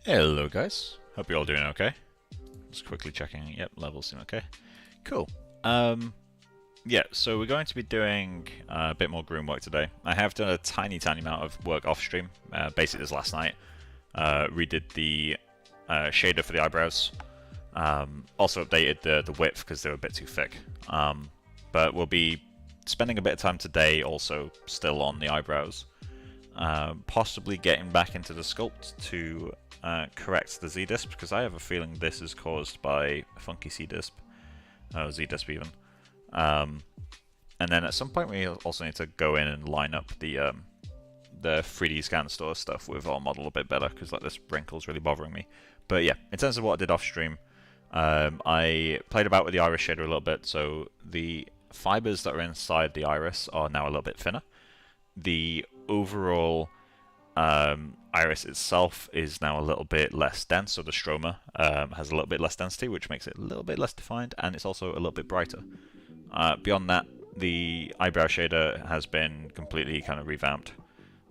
Hello guys, hope you're all doing okay. Just quickly checking, yep, levels seem okay. Cool. Yeah, so we're going to be doing a bit more groom work today. I have done a tiny amount of work off stream, basically this last night. Redid the shader for the eyebrows. Also updated the width because they were a bit too thick. But we'll be spending a bit of time today also still on the eyebrows. Possibly getting back into the sculpt to correct the Z-disp, because I have a feeling this is caused by a funky C-disp, Z-disp even. And then at some point we also need to go in and line up the 3D scan store stuff with our model a bit better, because like this wrinkle's really bothering me. But yeah, in terms of what I did off stream, I played about with the iris shader a little bit, so the fibers that are inside the iris are now a little bit thinner. The overall iris itself is now a little bit less dense, so the stroma has a little bit less density, which makes it a little bit less defined, and it's also a little bit brighter. Beyond that, the eyebrow shader has been completely kind of revamped.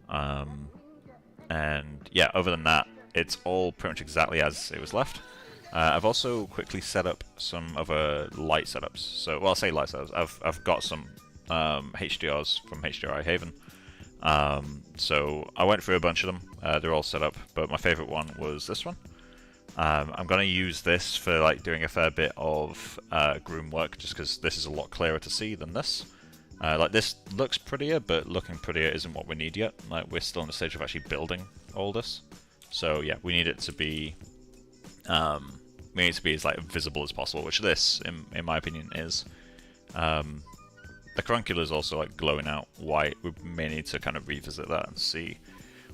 And yeah, other than that, it's all pretty much exactly as it was left. I've also quickly set up some other light setups. So, well, I'll say light setups. I've got some HDRs from HDRI Haven. So I went through a bunch of them. They're all set up, but my favorite one was this one. I'm going to use this for like doing a fair bit of groom work, just because this is a lot clearer to see than this. Like this looks prettier, but looking prettier isn't what we need yet. Like we're still in the stage of actually building all this. So yeah, we need it to be as like visible as possible, which this, in my opinion, is. The caruncular is also like glowing out white. We may need to kind of revisit that and see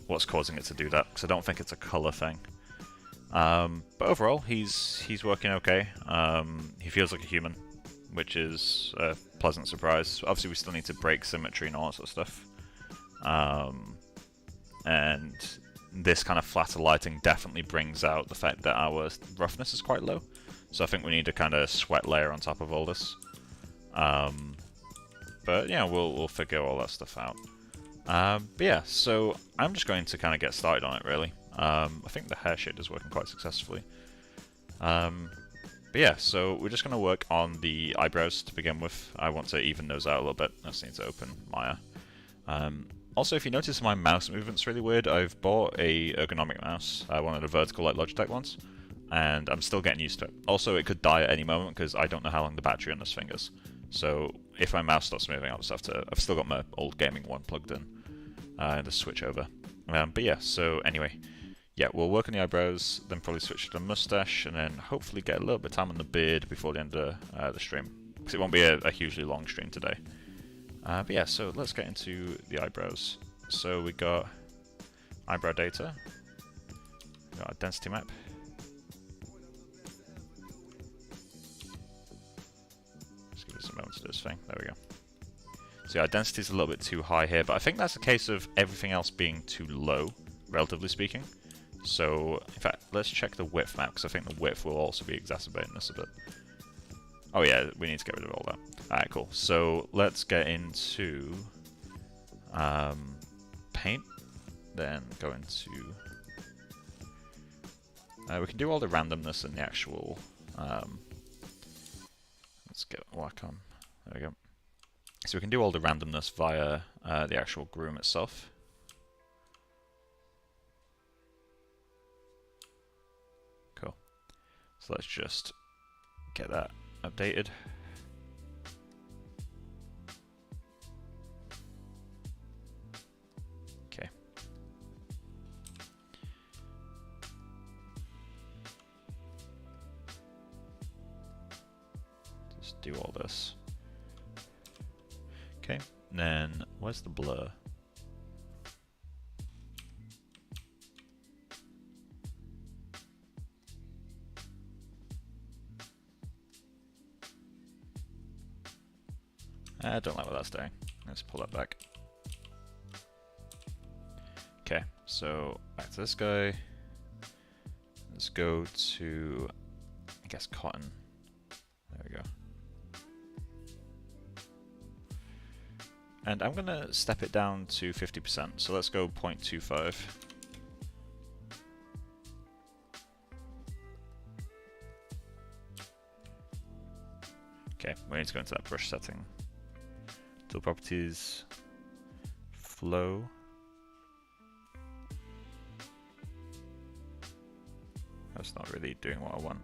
what's causing it to do that, because I don't think it's a color thing. But overall, he's working okay. He feels like a human, which is a pleasant surprise. Obviously, we still need to break symmetry and all that sort of stuff. And this kind of flatter lighting definitely brings out the fact that our roughness is quite low. So I think we need a kind of sweat layer on top of all this. But yeah, we'll figure all that stuff out. But yeah, so I'm just going to kind of get started on it, really. I think the hair shader is working quite successfully. But yeah, so we're just going to work on the eyebrows to begin with. I want to even those out a little bit. I just need to open Maya. Also, if you notice my mouse movement's really weird, I've bought a ergonomic mouse, one of the vertical like Logitech ones, and I'm still getting used to it. Also, it could die at any moment because I don't know how long the battery on this thing is. So if my mouse stops moving, I'll just have to. I've still got my old gaming one plugged in, and just switch over. But yeah, so anyway, yeah, we'll work on the eyebrows, then probably switch to the mustache, and then hopefully get a little bit of time on the beard before the end of the stream, because it won't be a hugely long stream today. But yeah, so let's get into the eyebrows. So we got eyebrow data, we got a density map. Let's give us a moment to do this thing. There we go. So our density is a little bit too high here, but I think that's a case of everything else being too low, relatively speaking. So, in fact, let's check the width map, because I think the width will also be exacerbating this a bit. Oh yeah, we need to get rid of all that. Alright, cool. So let's get into paint, then go into... we can do all the randomness in the actual... let's get Wacom. There we go. So we can do all the randomness via the actual groom itself. Cool. So let's just get that updated. Okay. Just do all this. Okay, and then where's the blur? I don't like what that's doing. Let's pull that back. Okay, so back to this guy. Let's go to, I guess, cotton. There we go. And I'm going to step it down to 50%, so let's go 0.25. Okay, we need to go into that brush setting. Tool properties, flow. That's not really doing what I want.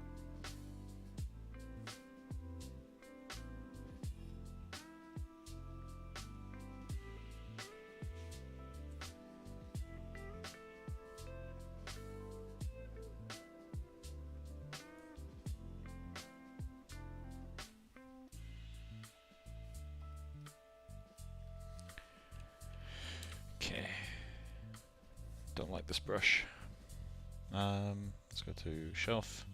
Okay, don't like this brush. Let's go to shelf.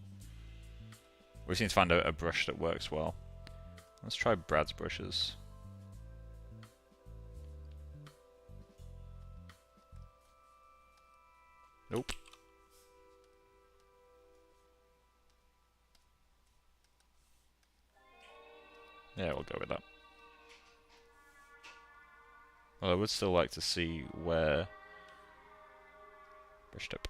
We just need to find a brush that works well. Let's try Brad's brushes. Nope. Yeah, we'll go with that. Well, I would still like to see where brush tip.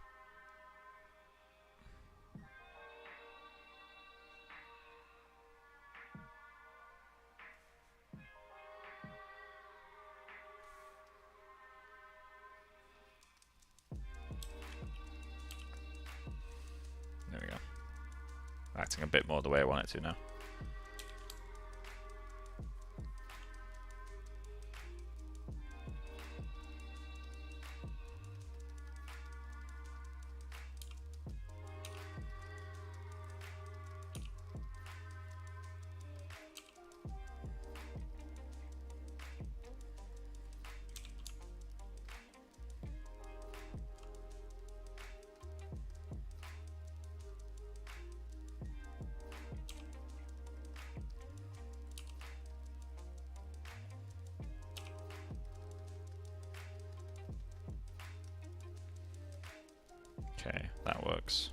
There we go. Acting a bit more the way I want it to now. Okay, that works.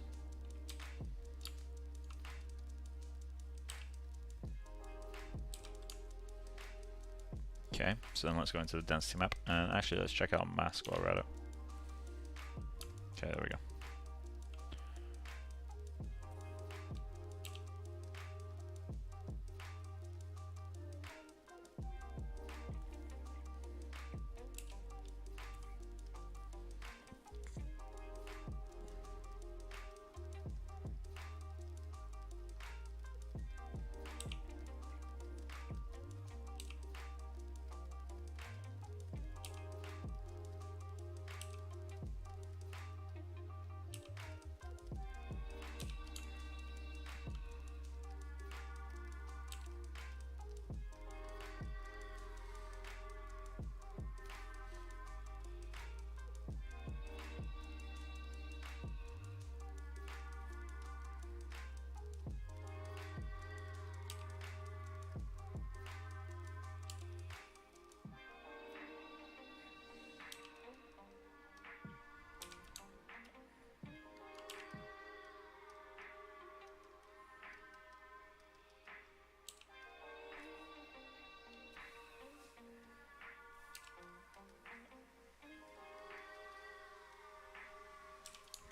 Okay, so then let's go into the density map, and actually let's check out mask while we're at it. Okay, there we go.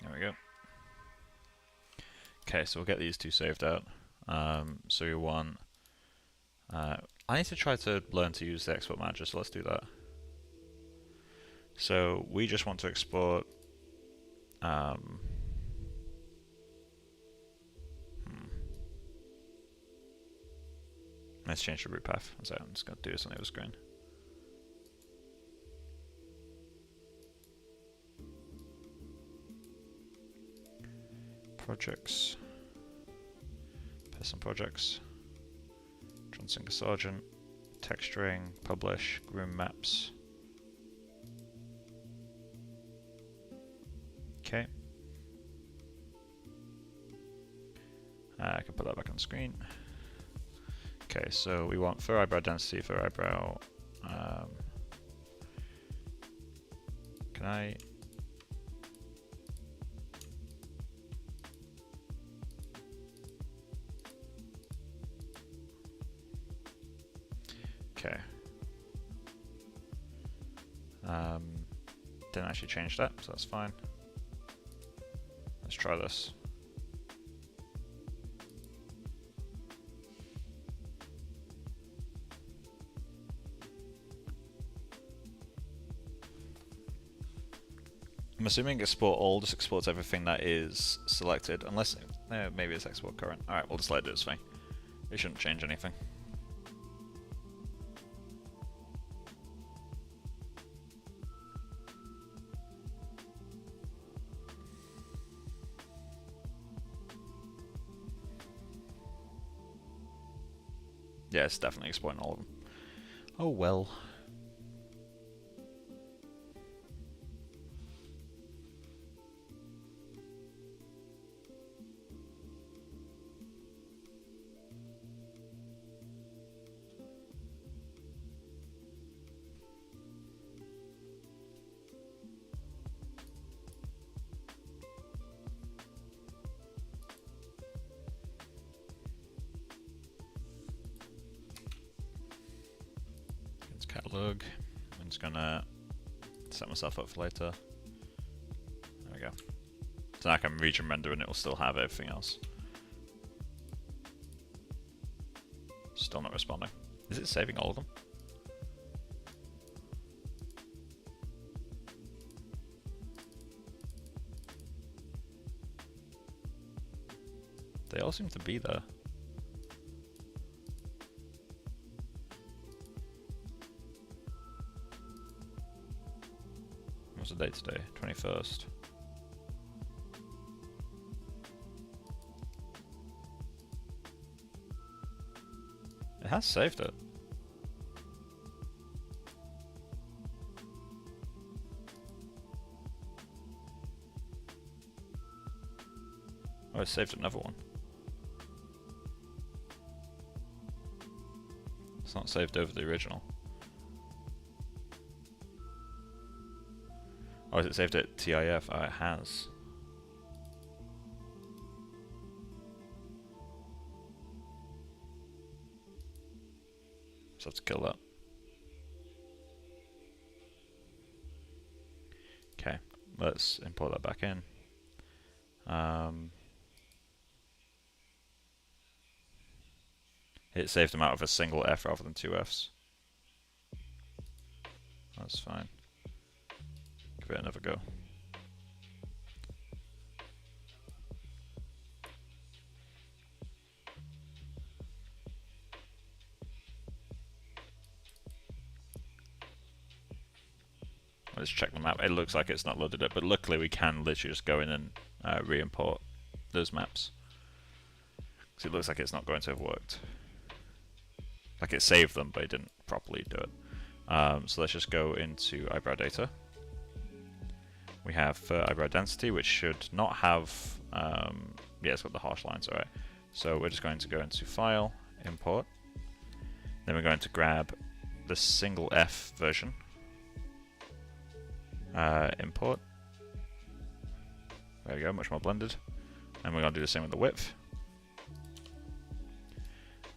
There we go. Okay, so we'll get these two saved out. So you want... I need to try to learn to use the export manager, so let's do that. So we just want to export... Let's change the root path. So I'm just going to do this on the other screen. Projects. Person projects. John Singer Sargent. Texturing. Publish. Groom maps. Okay. I can put that back on screen. Okay, so we want fur eyebrow density for eyebrow. Can I? Okay. Didn't actually change that, so that's fine. Let's try this. I'm assuming export all just exports everything that is selected, unless maybe it's export current. Alright, we'll just let it do its thing. It shouldn't change anything. Yeah, it's definitely exporting all of them. Oh well. Catalog. I'm just gonna set myself up for later. There we go. So now I can region render and it will still have everything else. Still not responding. Is it saving all of them? They all seem to be there. What's the date today? 21st. It has saved it. Oh, it saved another one. It's not saved over the original. Oh, is it saved at TIF? Oh, it has. So I have to kill that. Okay, let's import that back in. It saved them out of a single F rather than two Fs. That's fine. Give it another go. Let's check the map. It looks like it's not loaded up, but luckily we can literally just go in and re-import those maps. Because it looks like it's not going to have worked. Like it saved them, but it didn't properly do it. So let's just go into eyebrow data. We have eyebrow density, which should not have, yeah, it's got the harsh lines, alright. So we're just going to go into File, Import. Then we're going to grab the single F version. Import. There we go, much more blended. And we're going to do the same with the width.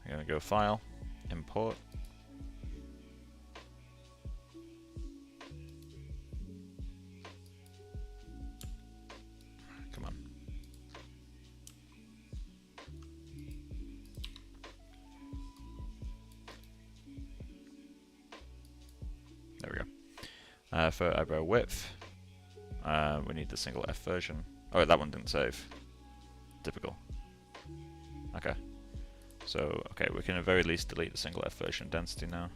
We're going to go File, Import. Come on. There we go. For eyebrow width, we need the single F version. Oh, that one didn't save. Typical. Okay. So, okay, we can at very least delete the single F version density now.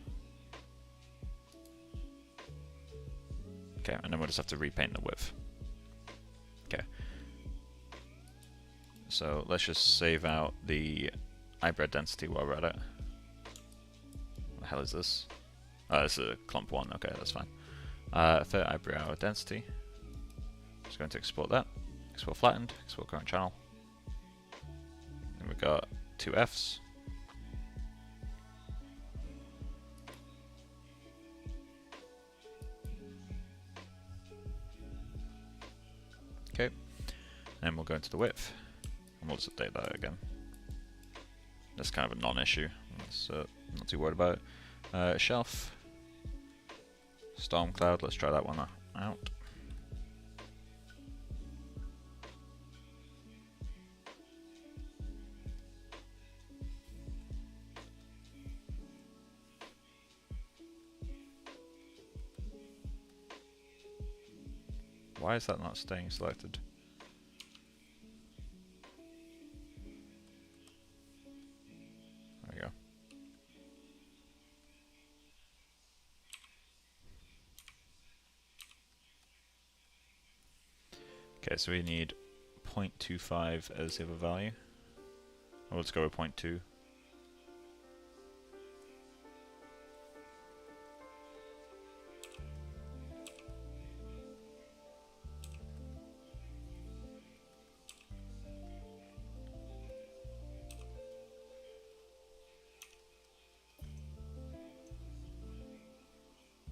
Okay, and then we'll just have to repaint the width. Okay. So let's just save out the eyebrow density while we're at it. What the hell is this? Oh, it's a clump one. Okay, that's fine. For eyebrow density, just going to export that. Export flattened, export current channel. And we've got two Fs. Okay, and we'll go into the width, and we'll just update that again. That's kind of a non-issue. Not too worried about it. Shelf, storm cloud. Let's try that one out. Why is that not staying selected? There we go. Okay, so we need 0.25 as the other value. Well, let's go with 0.2.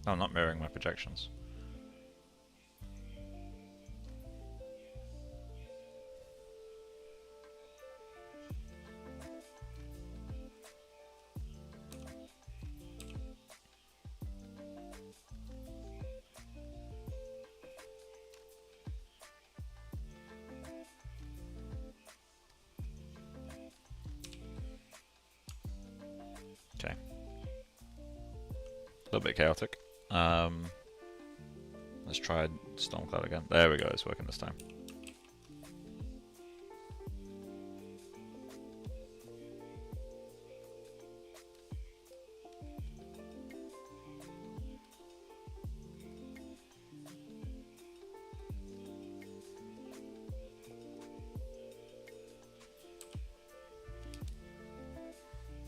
Oh, I'm not mirroring my projections. Okay. A little bit chaotic. Let's try Stormcloud again. There we go, it's working this time.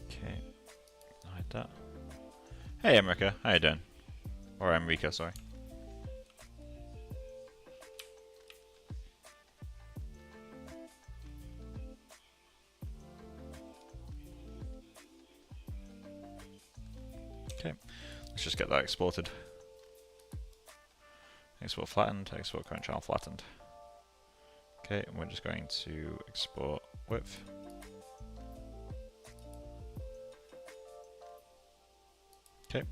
Okay, hide that. Hey Emrika, how you doing? Or Emrika, sorry. Okay, let's just get that exported. Export flattened, export current channel flattened. Okay, and we're just going to export width. Okay,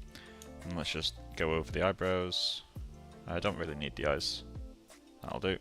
and let's just go over the eyebrows. I don't really need the eyes. That'll do.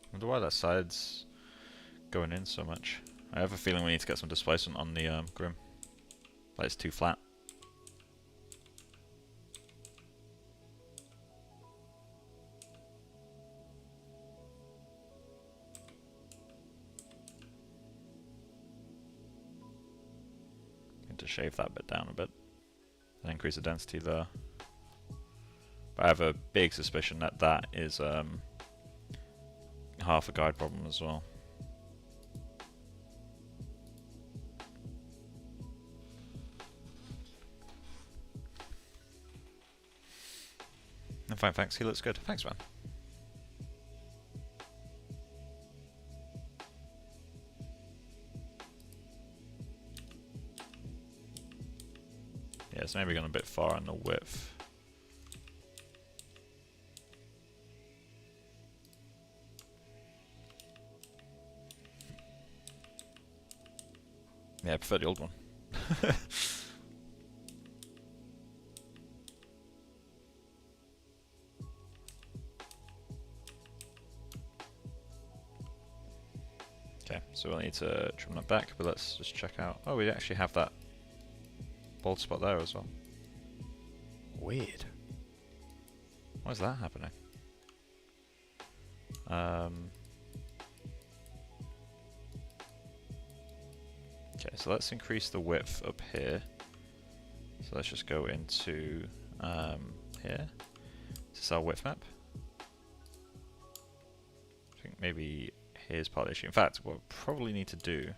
I wonder why that side's going in so much. I have a feeling we need to get some displacement on the Grim. Like it's too flat. Need to shave that bit down a bit and increase the density there. But I have a big suspicion that that is half a guide problem as well. I'm fine, thanks. He looks good. Thanks, man. Yeah, it's maybe gone a bit far on the width. Yeah, I prefer the old one. Okay, so we'll need to trim that back, but let's just check out. Oh, we actually have that bald spot there as well. Weird. Why is that happening? Okay, so let's increase the width up here. So let's just go into here. This is our width map. I think maybe here's part of the issue. In fact, what we'll probably need to do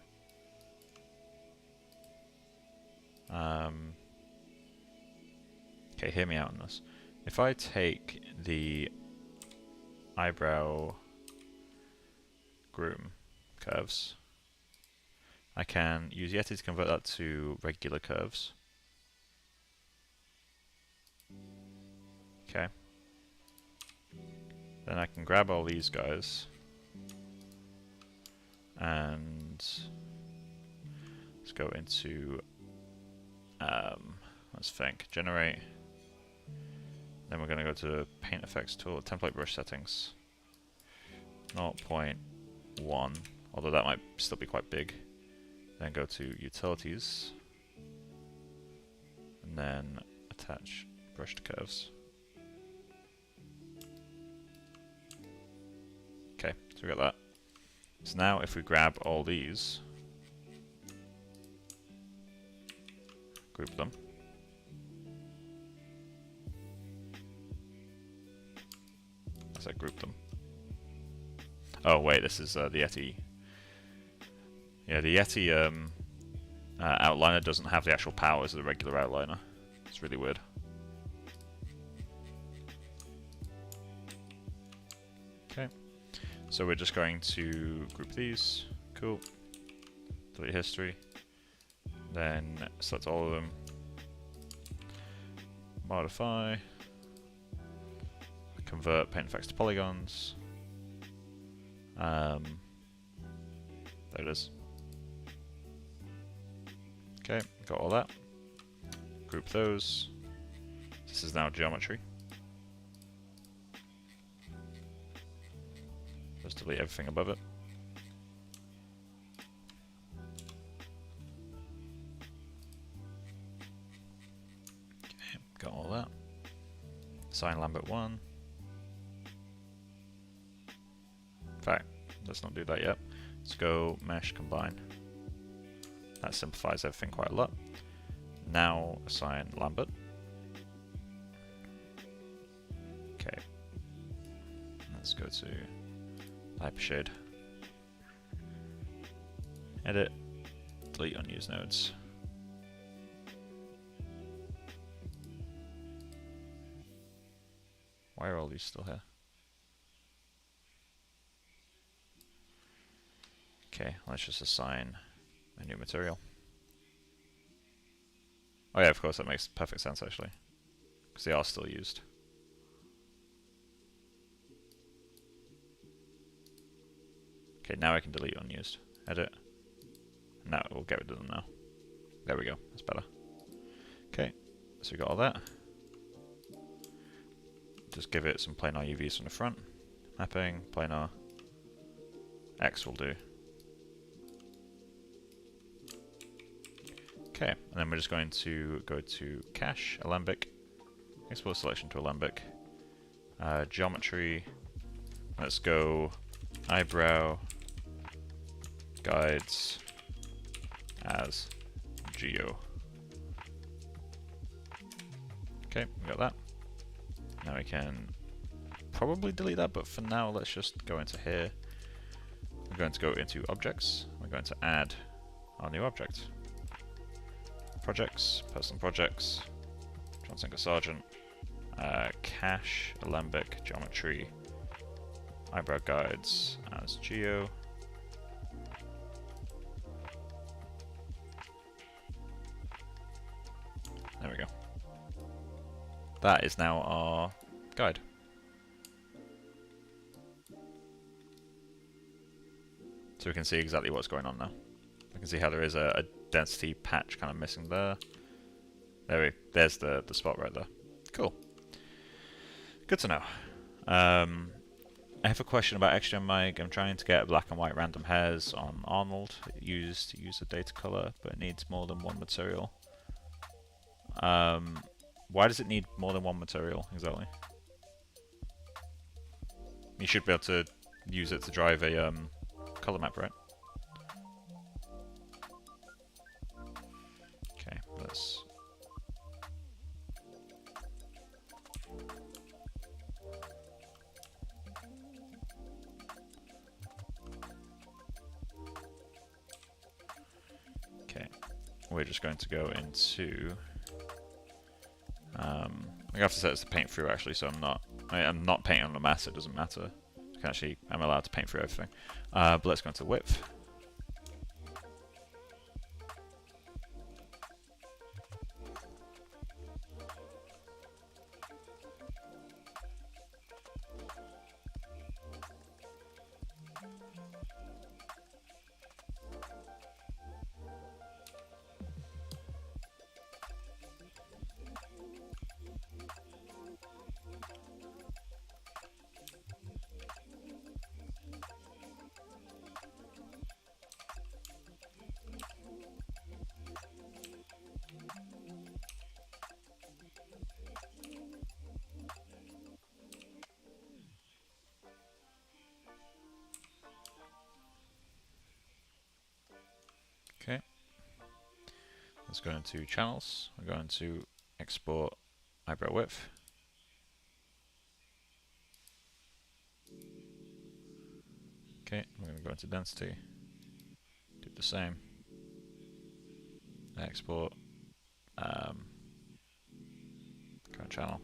okay, hear me out on this. If I take the eyebrow groom, curves. I can use Yeti to convert that to regular curves. Okay. Then I can grab all these guys and let's go into let's think, generate. Then we're going to go to paint effects tool, template brush settings, 0.1, although that might still be quite big. Then go to utilities and then attach brushed curves. Okay, so we got that. So now if we grab all these, group them, as I group them. Oh wait, this is the Yeti. Yeah, the Yeti outliner doesn't have the actual powers of the regular outliner. It's really weird. Okay, so we're just going to group these. Cool. Delete history. Then select all of them. Modify. Convert paint effects to polygons. There it is. Okay, got all that. Group those. This is now geometry. Just delete everything above it. Okay, got all that. Assign Lambert 1. In fact, let's not do that yet. Let's go mesh combine. That simplifies everything quite a lot. Now assign Lambert. Okay. Let's go to Hypershade. Edit. Delete unused nodes. Why are all these still here? Okay, let's just assign a new material. Oh yeah, of course, that makes perfect sense actually, because they are still used. Okay, now I can delete unused. Edit. Now we'll get rid of them now. There we go, that's better. Okay, so we got all that. Just give it some planar UVs from the front. Mapping, planar. X will do. Okay, and then we're just going to go to Cache, Alembic, export selection to Alembic, geometry, let's go eyebrow, guides, as geo. Okay, we got that. Now we can probably delete that, but for now let's just go into here. We're going to go into objects, we're going to add our new object. Projects, personal projects, John Singer Sargent, cache, alembic, geometry, eyebrow guides as geo. There we go. That is now our guide. So we can see exactly what's going on now. We can see how there is a density patch kind of missing there. There's the spot right there. Cool. Good to know. I have a question about XGen Mic. I'm trying to get black and white random hairs on Arnold. It used to use a data color, but it needs more than one material. Why does it need more than one material exactly? You should be able to use it to drive a color map, right? Okay, let's... Okay, we're just going to go into... I have to set this to paint through actually, so I'm not painting on the mask, it doesn't matter. I'm allowed to paint through everything. But let's go into width, Let's go into channels. We're going to export eyebrow width. Okay, we're going to go into density. Do the same. Export current channel.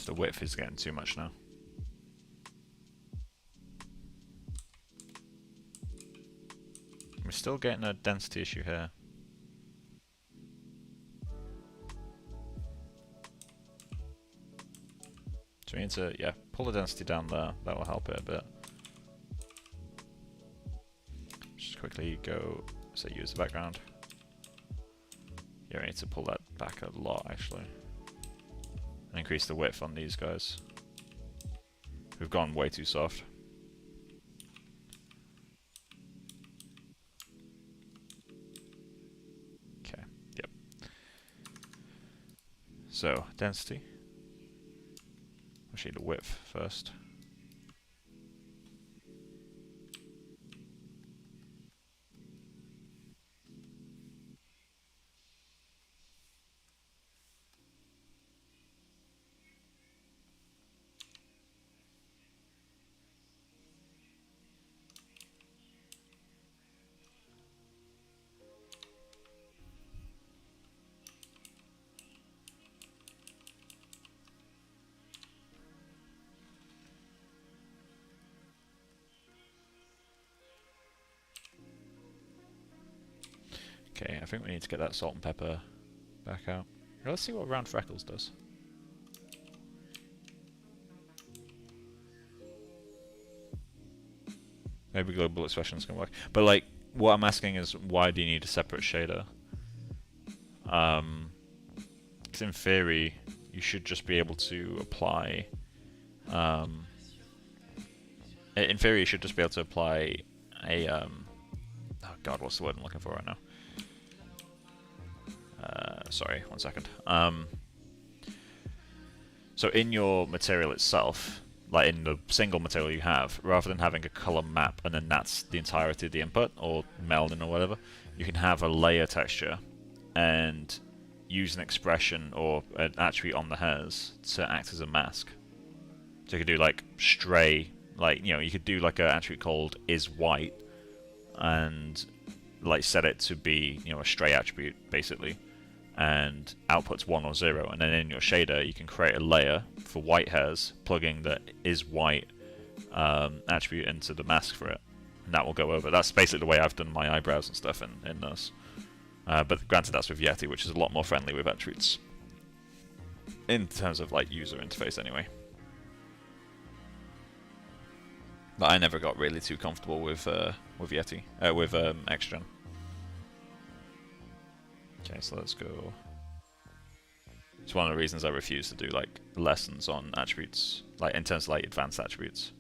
The width is getting too much now. We're still getting a density issue here. So we need to, yeah, pull the density down there. That will help it a bit. Just quickly go, say, use the background. Yeah, we need to pull that back a lot, actually. And increase the width on these guys. We've gone way too soft. Okay, yep. So, density. Actually, the width first. Okay, I think we need to get that salt and pepper back out. Let's see what round freckles does. Maybe global expression is going to work. But like, what I'm asking is, why do you need a separate shader? Because in theory, you should just be able to apply... in theory, you should just be able to apply a... oh god, what's the word I'm looking for right now? Sorry, one second. So in your material itself, like in the single material you have, rather than having a color map and then that's the entirety of the input, or melding or whatever, you can have a layer texture and use an expression or an attribute on the hairs to act as a mask. So you could do like stray, like, you know, you could do like an attribute called isWhite and like set it to be, you know, a stray attribute basically, and outputs 1 or 0, and then in your shader you can create a layer for white hairs, plugging the isWhite attribute into the mask for it, and that will go over. That's basically the way I've done my eyebrows and stuff in this. But granted, that's with Yeti, which is a lot more friendly with attributes in terms of like user interface anyway. But I never got really too comfortable with Yeti, with XGen. Okay, so let's go. It's one of the reasons I refuse to do like lessons on attributes, like in terms of like advanced attributes.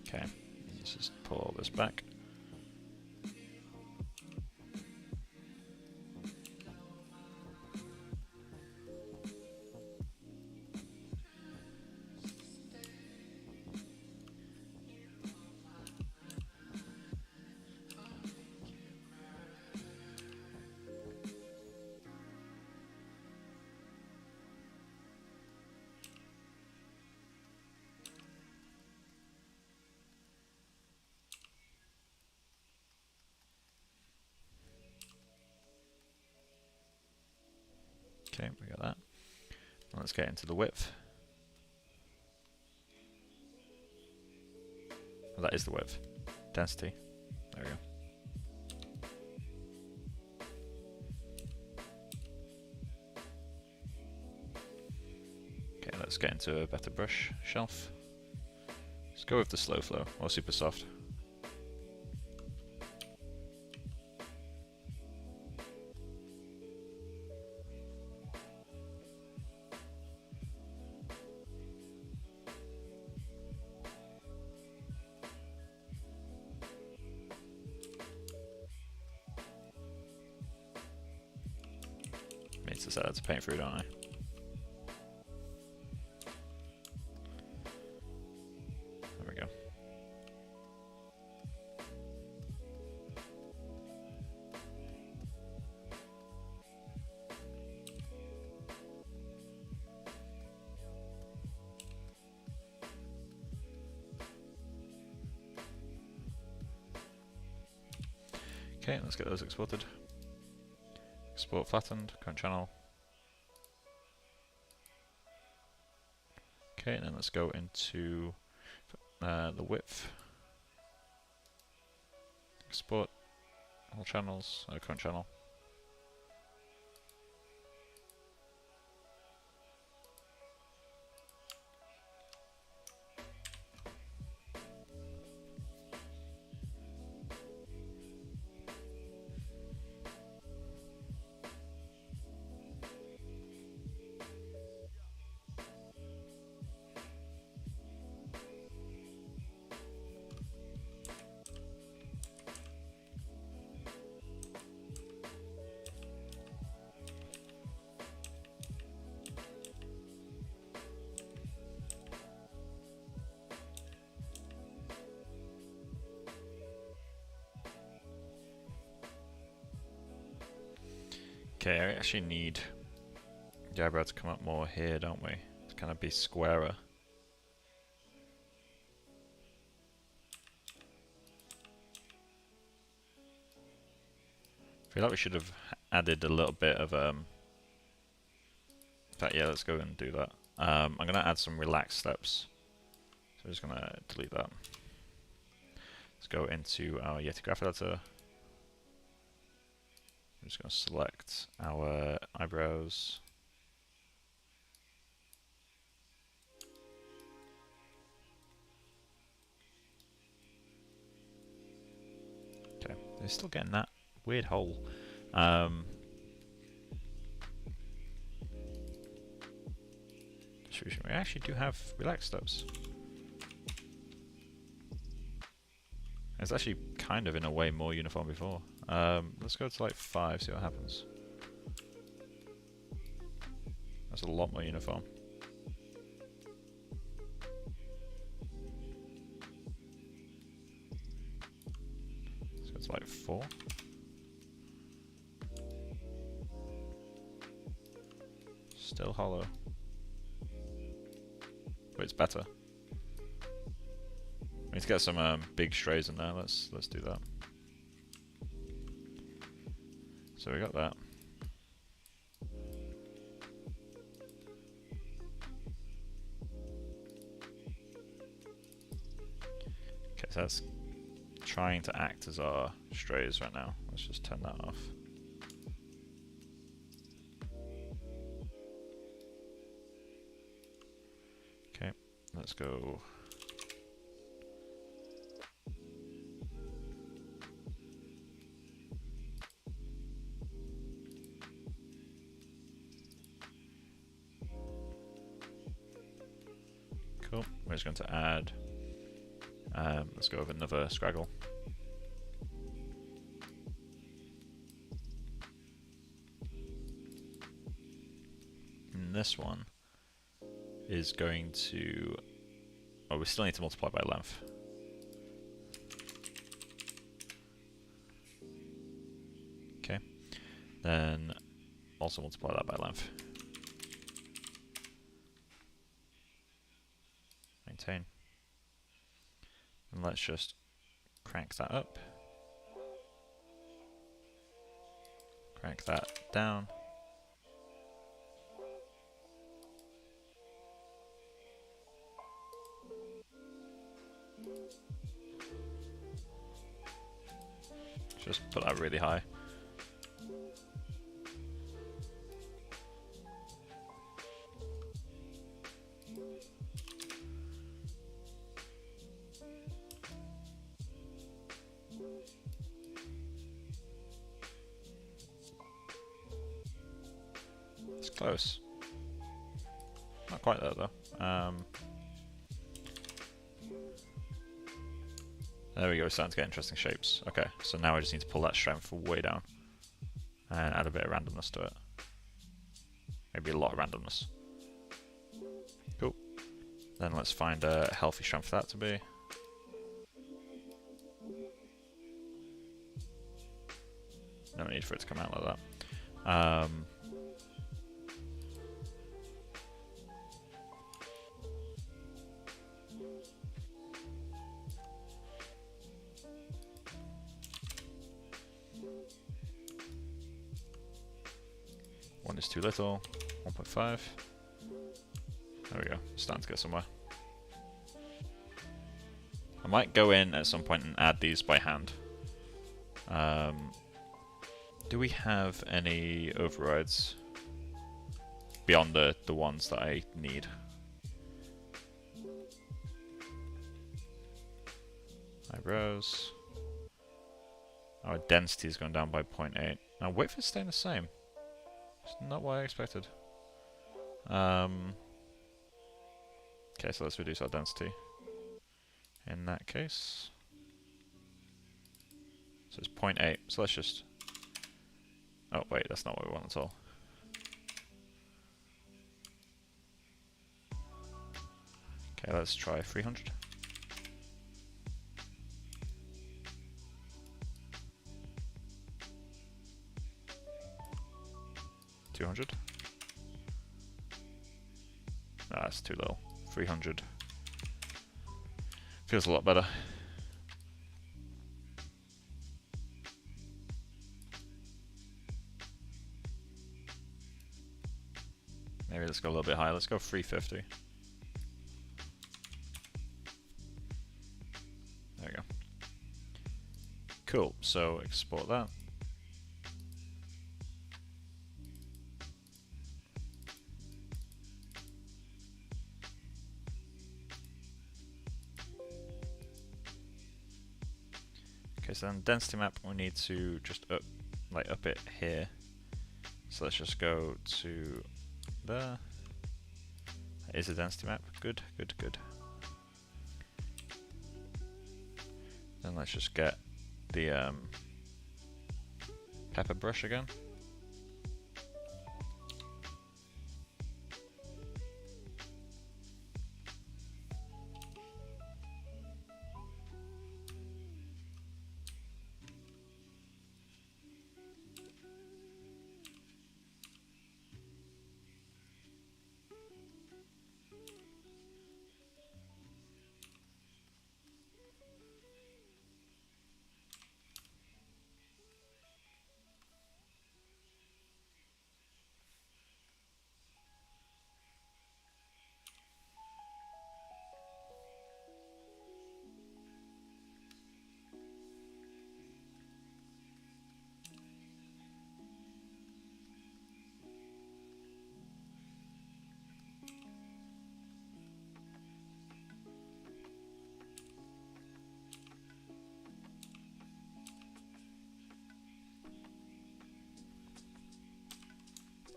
Okay, let's just pull all this back. Okay, we got that. Let's get into the width. Well, that is the width. Density. There we go. Okay, let's get into a better brush shelf. Let's go with the slow flow, or super soft. Need to set that to paint through, don't I? There we go. Okay, let's get those exported. Export flattened, current channel. Okay, and then let's go into the width. Export all channels, current channel. Okay, I actually need the eyebrow to come up more here, don't we? To kind of be squarer. I feel like we should have added a little bit of in fact, yeah, let's go and do that. I'm going to add some relaxed steps. So I'm just going to delete that. Let's go into our Yeti graph editor. I'm just going to select our eyebrows. Okay, they're still getting that weird hole. We actually do have relaxed steps. It's actually kind of in a way more uniform before. Let's go to like 5, see what happens. That's a lot more uniform. Let's go to like 4. Still hollow. But it's better. We need to get some big strays in there. Let's do that. So we got that. Okay, so that's trying to act as our strays right now. Let's just turn that off. Okay, let's go. Cool. We're just going to add. Let's go with another scraggle. And this one is going to. Oh, we still need to multiply by length. Okay. Then also multiply that by length. Maintain. And let's just crank that up. Crank that down. Just put that really high. It's close. Not quite there though. There we go, we're starting to get interesting shapes. Okay, so now I just need to pull that strength way down and add a bit of randomness to it. Maybe a lot of randomness. Cool. Then let's find a healthy strength for that to be. No need for it to come out like that. 1 is too little. 1.5. There we go. Starting to get somewhere. I might go in at some point and add these by hand. Do we have any overrides beyond the ones that I need? Eyebrows. Our density is going down by 0.8. Now width is staying the same. It's not what I expected. Okay, so let's reduce our density. In that case, so it's 0.8. So let's just. Oh wait, that's not what we want at all. Okay, let's try 300. $200. No, that's too low. 300. Feels a lot better. Maybe let's go a little bit higher. Let's go 350. There we go. Cool. So export that. Okay, so then density map, we need to just up it here. So let's just go to there. That is a density map. Good, good, good. Then let's just get the pepper brush again.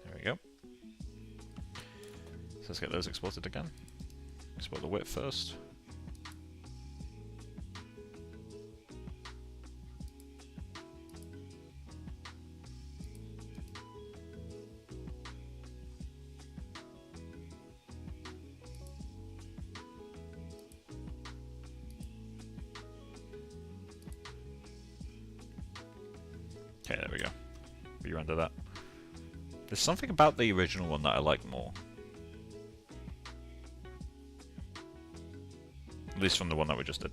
There we go. So let's get those exported again. Export the width first. Okay, there we go. Re-render that. There's something about the original one that I like more. At least from the one that we just did.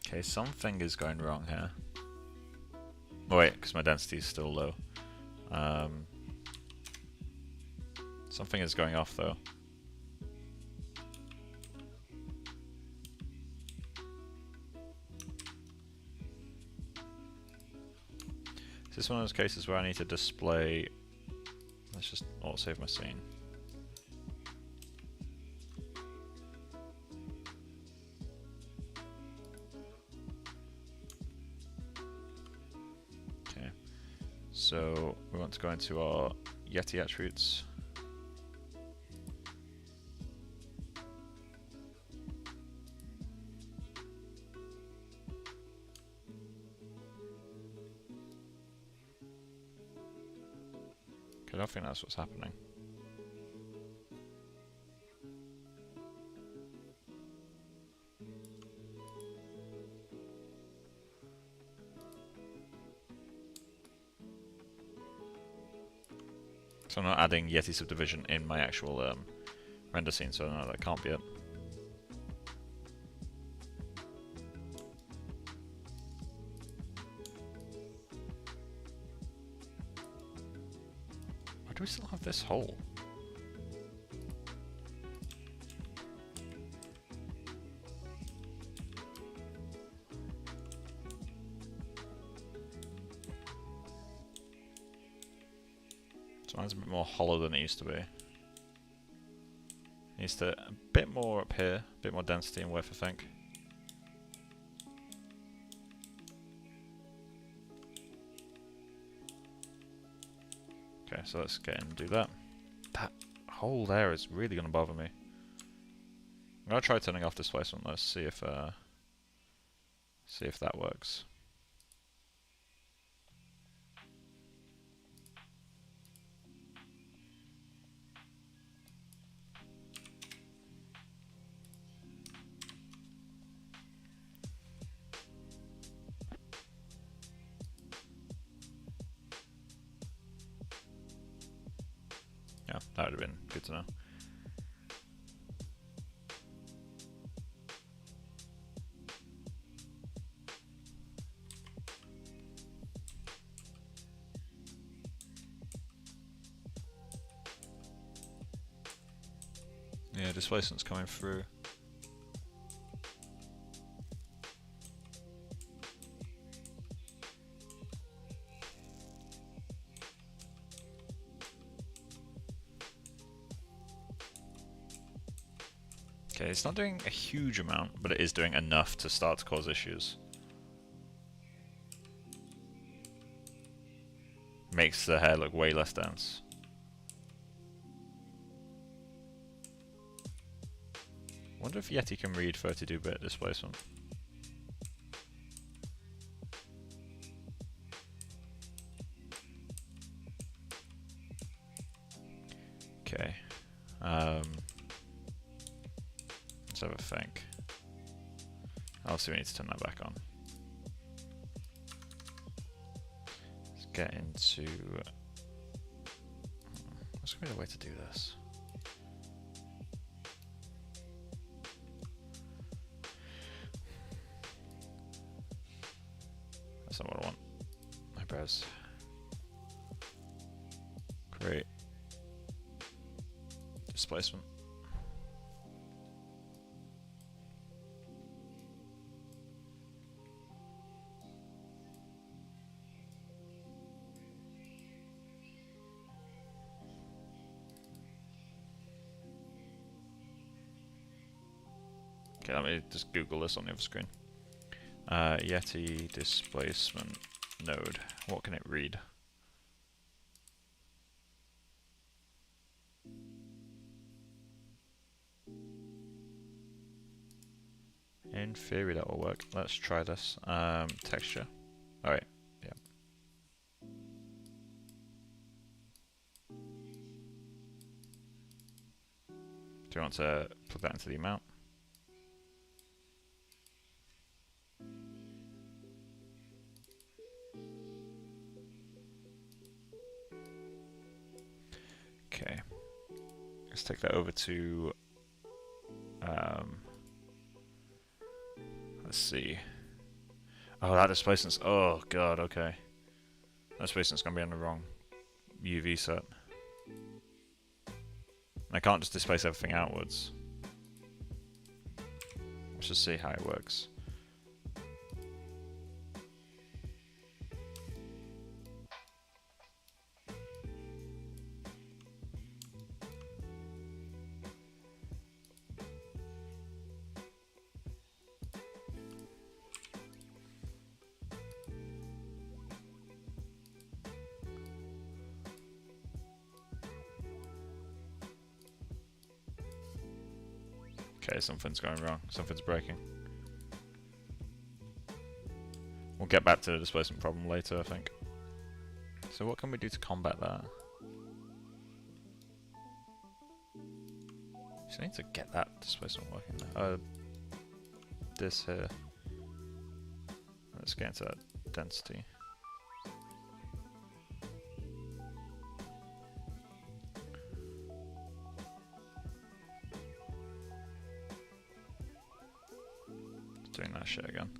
Okay, something is going wrong here. Oh wait, because my density is still low. Something is going off though. Is this one of those cases where I need to display? Let's just autosave my scene. Okay, so we want to go into our Yeti attributes. I don't think that's what's happening. So I'm not adding Yeti subdivision in my actual render scene, so no, that can't be it. Why do we still have this hole? Mine's a bit more hollow than it used to be. Needs to a bit more up here, a bit more density and width, I think. Okay, so let's get in and do that. That hole there is really going to bother me. I'm going to try turning off displacement. Let's see if that works. Yeah, that would have been good to know. Yeah, displacement's coming through. Okay, it's not doing a huge amount, but it is doing enough to start to cause issues. Makes the hair look way less dense. Wonder if Yeti can read 32-bit displacement. Okay. Let's have a think. Also, we need to turn that back on. Let's get into. What's going to be the way to do this? That's not what I want. Eyebrows. Great. Displacement. Okay, let me just Google this on the other screen. Yeti displacement node. What can it read? In theory that will work. Let's try this. Texture. Alright, yeah. Do you want to plug that into the amount? Okay. Let's take that over to let's see. Oh, that displacement's. Oh god. Okay. That displacement's gonna be on the wrong UV set. I can't just displace everything outwards. Let's just see how it works. Okay, something's going wrong. Something's breaking. We'll get back to the displacement problem later, I think. So what can we do to combat that? Just need to get that displacement working there. This here. Let's get into that density. Doing that shit again.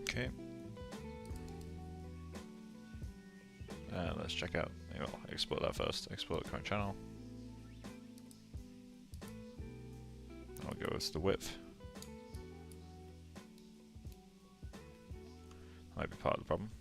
Okay. Let's check out. I'll export that first. Export current channel. I'll go with the width. That might be part of the problem.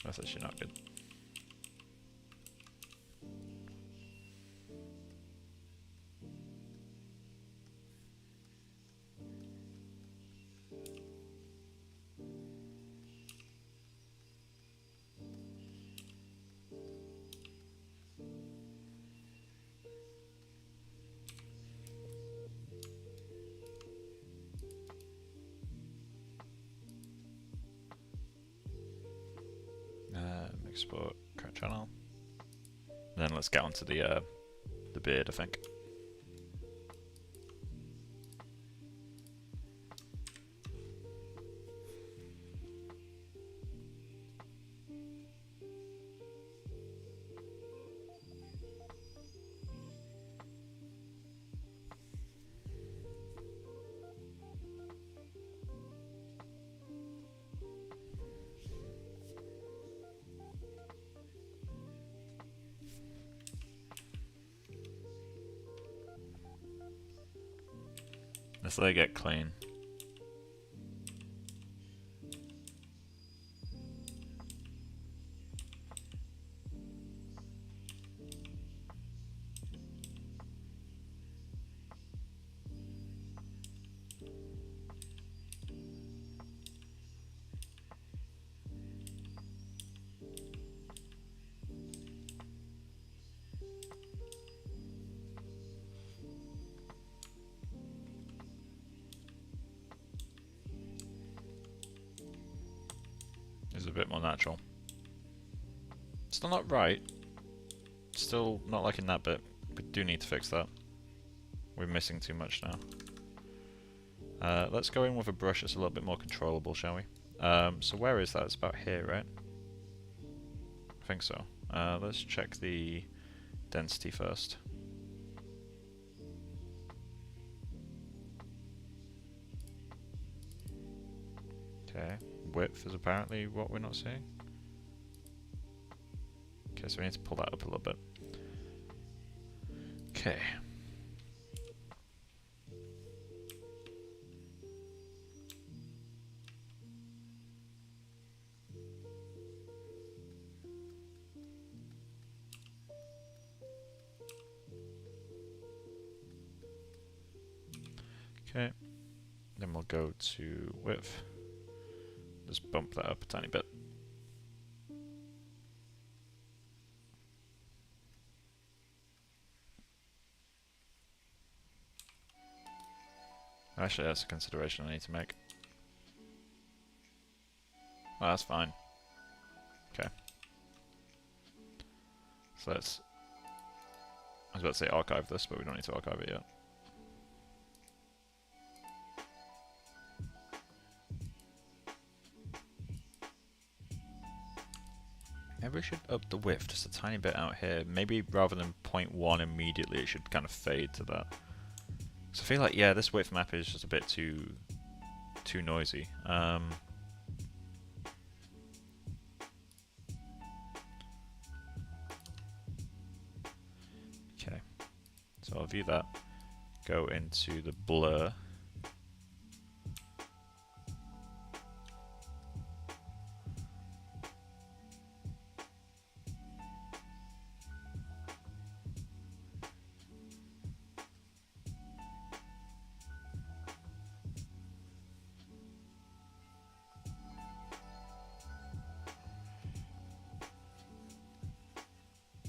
That's actually not good. Export current channel. Then let's get onto the beard, I think. Let's let it get clean. Is a bit more natural. Still not right. Still not liking that bit. We do need to fix that. We're missing too much now. Let's go in with a brush that's a little bit more controllable, shall we? So where is that? It's about here, right? I think so. Let's check the density first. Okay, width is apparently what we're not seeing. Okay, so we need to pull that up a little bit. Okay. Okay, then we'll go to width. Just bump that up a tiny bit. Actually, that's a consideration I need to make. Well, that's fine. Okay. So let's... I was about to say archive this, but we don't need to archive it yet. Maybe we should up the width just a tiny bit out here. Maybe rather than 0.1 immediately, it should kind of fade to that. So I feel like, yeah, this width map is just a bit too noisy. Okay, so I'll view that. Go into the blur.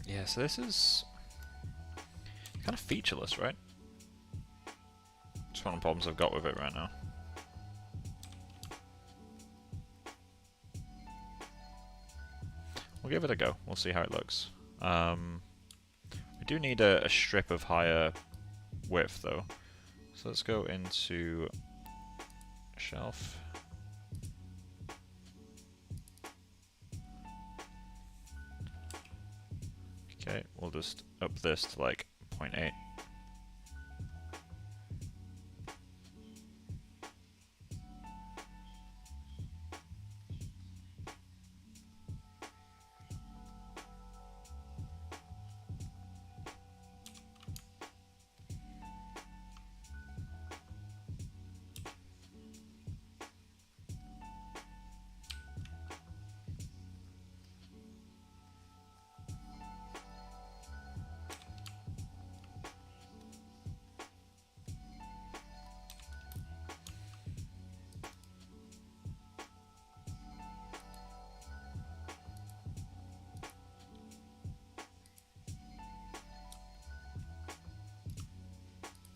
Yeah, so this is kind of featureless, right? It's one of the problems I've got with it right now. We'll give it a go. We'll see how it looks. We do need a strip of higher width, though. So let's go into shelf. Okay, we'll just up this to like 0.8.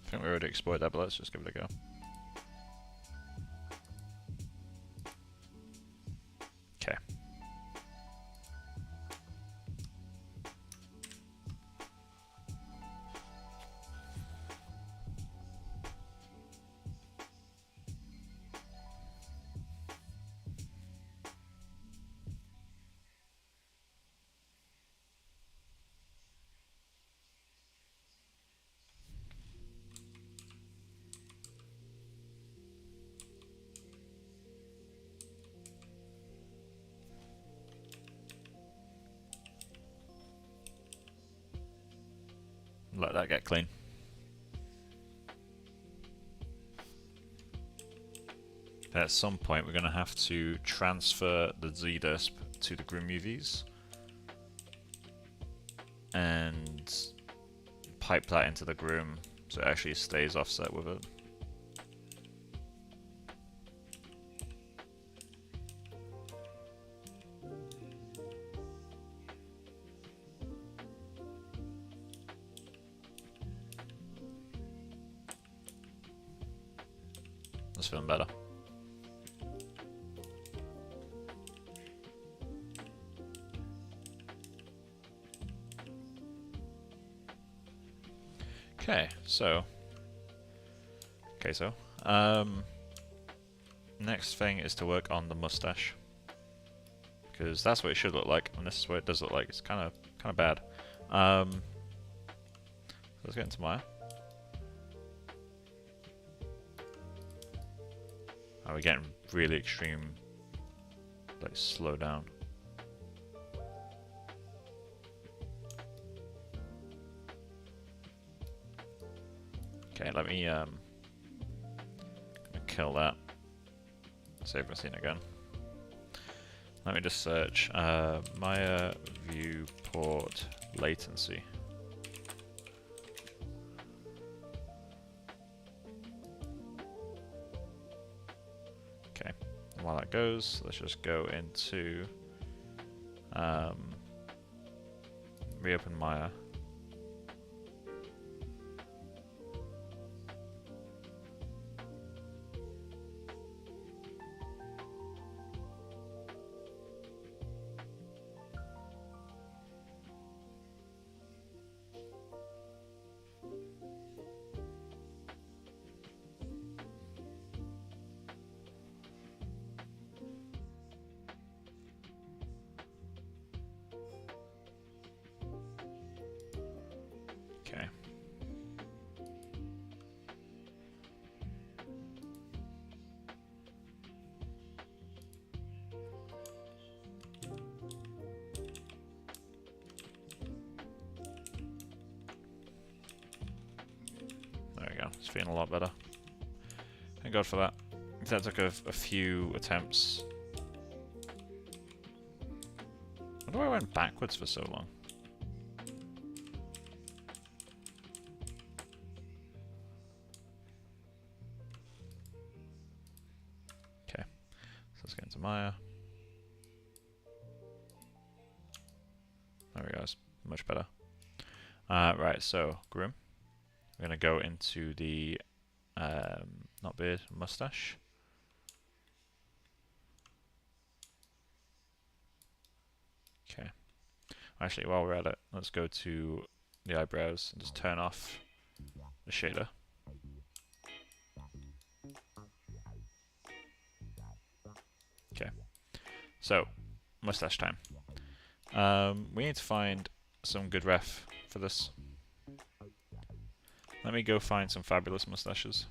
I think we already explored that, but let's just give it a go. Okay. Let that get clean. At some point, we're going to have to transfer the ZDisp to the groom UVs and pipe that into the groom so it actually stays offset with it. That's feeling better. Okay, so next thing is to work on the mustache, because that's what it should look like, and this is what it does look like. It's kind of bad. Let's get into Maya. Oh, we're getting really extreme, like slow down. Okay, let me kill that. Save my scene again. Let me just search Maya viewport latency. Okay, and while that goes, let's just go into reopen Maya. Okay. There we go. It's feeling a lot better. Thank God for that. That took a few attempts. I wonder why I went backwards for so long. Okay, so let's get into Maya. There we go, it's much better. Right, so groom. We're going to go into the, not beard, mustache. Okay. Actually, while we're at it, let's go to the eyebrows and just turn off the shader. Okay. So, mustache time. We need to find some good ref for this. Let me go find some fabulous mustaches.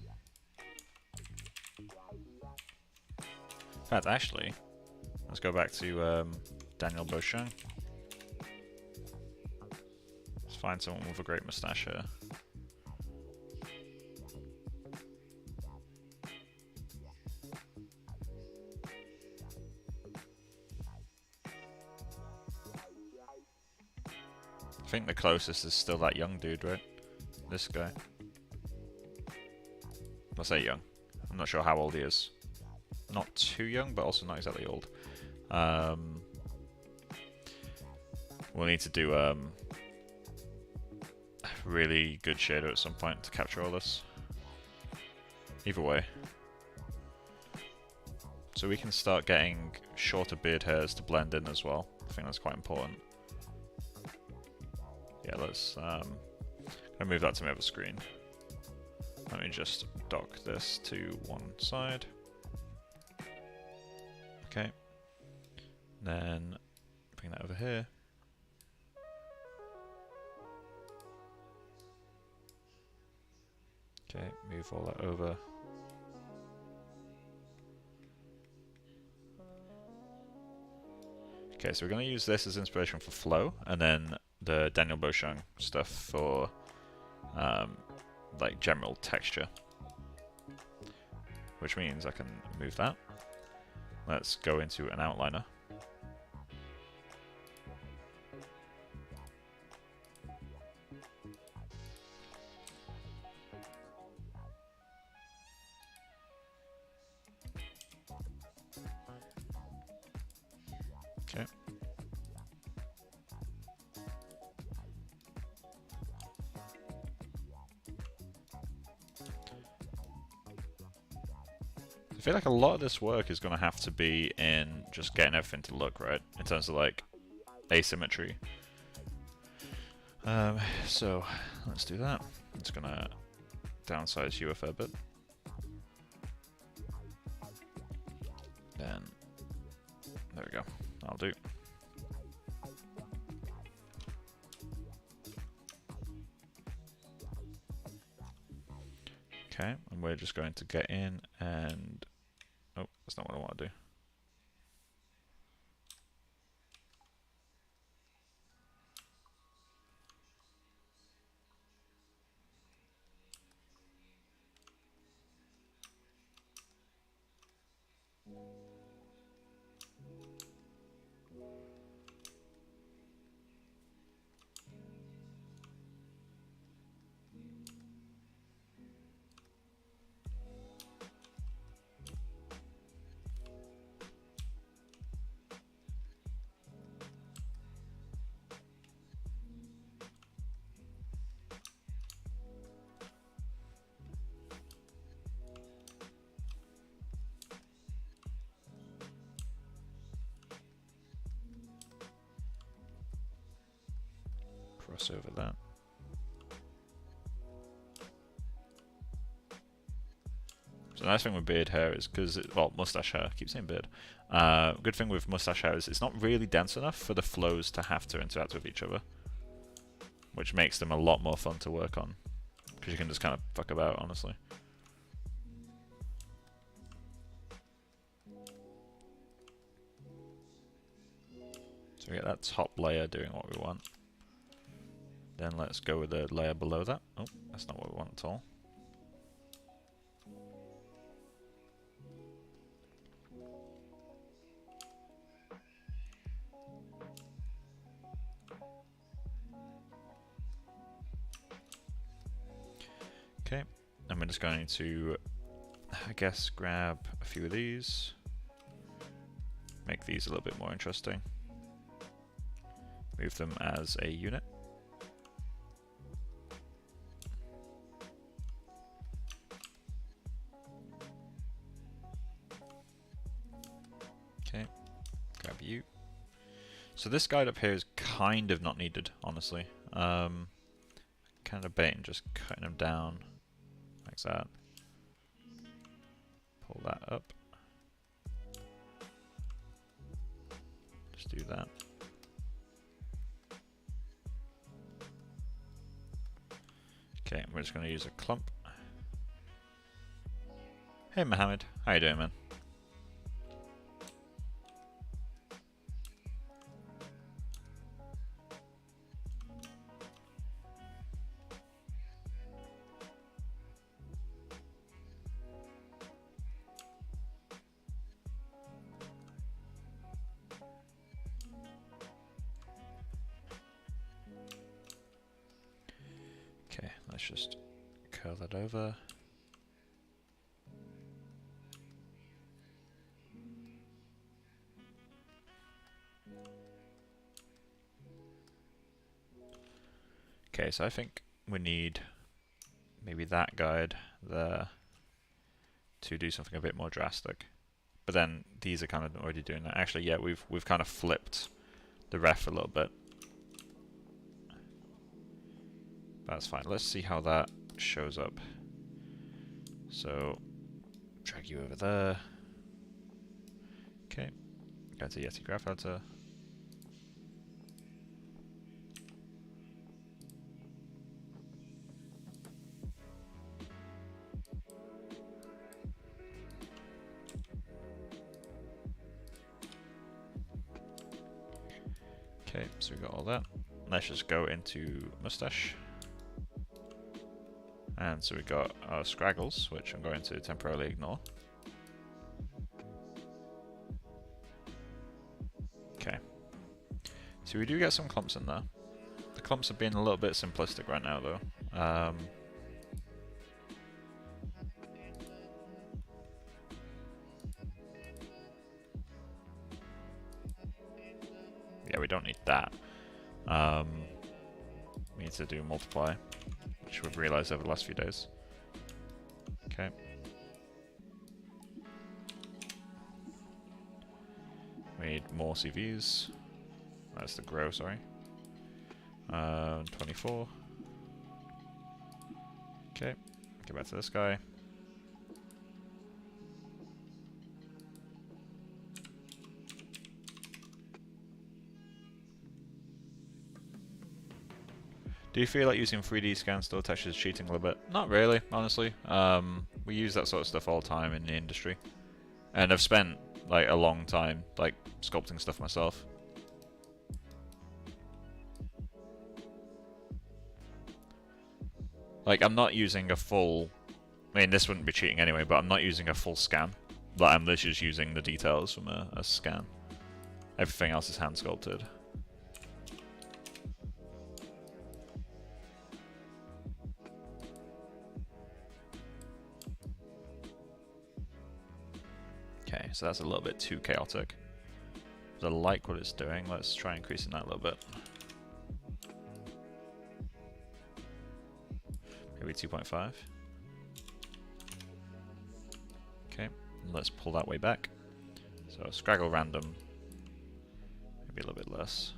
In fact, actually, let's go back to Daniel Beauchamp. Let's find someone with a great mustache here. I think the closest is still that young dude, right? This guy. I'll say young. I'm not sure how old he is. Not too young, but also not exactly old. We'll need to do a really good shader at some point to capture all this. Either way. So we can start getting shorter beard hairs to blend in as well. I think that's quite important. Yeah, let's I'll move that to my other screen. Let me just dock this to one side. Okay. Then bring that over here. Okay, move all that over. Okay, so we're going to use this as inspiration for flow, and then the Daniel Beauchamp stuff for like general texture, which means I can move that. Let's go into an outliner. Okay. I feel like a lot of this work is going to have to be in just getting everything to look right, in terms of like asymmetry. So let's do that. I'm just going to downsize you a fair bit. There we go. That'll do. Okay, and we're just going to get in and... Oh, that's not what I want to do. Cross over that. So the nice thing with beard hair is because, well, mustache hair, I keep saying beard. Good thing with mustache hair is it's not really dense enough for the flows to have to interact with each other, which makes them a lot more fun to work on, because you can just kind of fuck about, honestly. So we get that top layer doing what we want. Then let's go with the layer below that. Oh, that's not what we want at all. Okay, and we're just going to, I guess, grab a few of these. Make these a little bit more interesting. Move them as a unit. Okay, grab you. So this guide up here is kind of not needed, honestly. Kind of baiting, just cutting them down like that. Pull that up. Just do that. Okay, we're just going to use a clump. Hey Mohammed, how you doing, man? Okay, let's just curl that over. Okay, so I think we need maybe that guide there to do something a bit more drastic. But then these are kind of already doing that. Actually, yeah, we've kind of flipped the ref a little bit. That's fine. Let's see how that shows up. So, drag you over there. Okay, go to Yeti Graph Editor. Okay, so we got all that. Let's just go into Mustache. And so we got our scraggles, which I'm going to temporarily ignore. Okay. So we do get some clumps in there. The clumps are being a little bit simplistic right now, though. Yeah, we don't need that. We need to do multiply, which we've realized over the last few days. Okay. We need more CVs. That's the grow, sorry. 24. Okay, get back to this guy. Do you feel like using 3D scan still textures cheating a little bit? Not really, honestly. We use that sort of stuff all the time in the industry. And I've spent like a long time like sculpting stuff myself. Like, I'm not using a full... I mean, this wouldn't be cheating anyway, but I'm not using a full scan. Like, I'm literally just using the details from a scan. Everything else is hand sculpted. Okay, so that's a little bit too chaotic. I like what it's doing. Let's try increasing that a little bit. Maybe 2.5. Okay, let's pull that way back. So scraggle random, maybe a little bit less.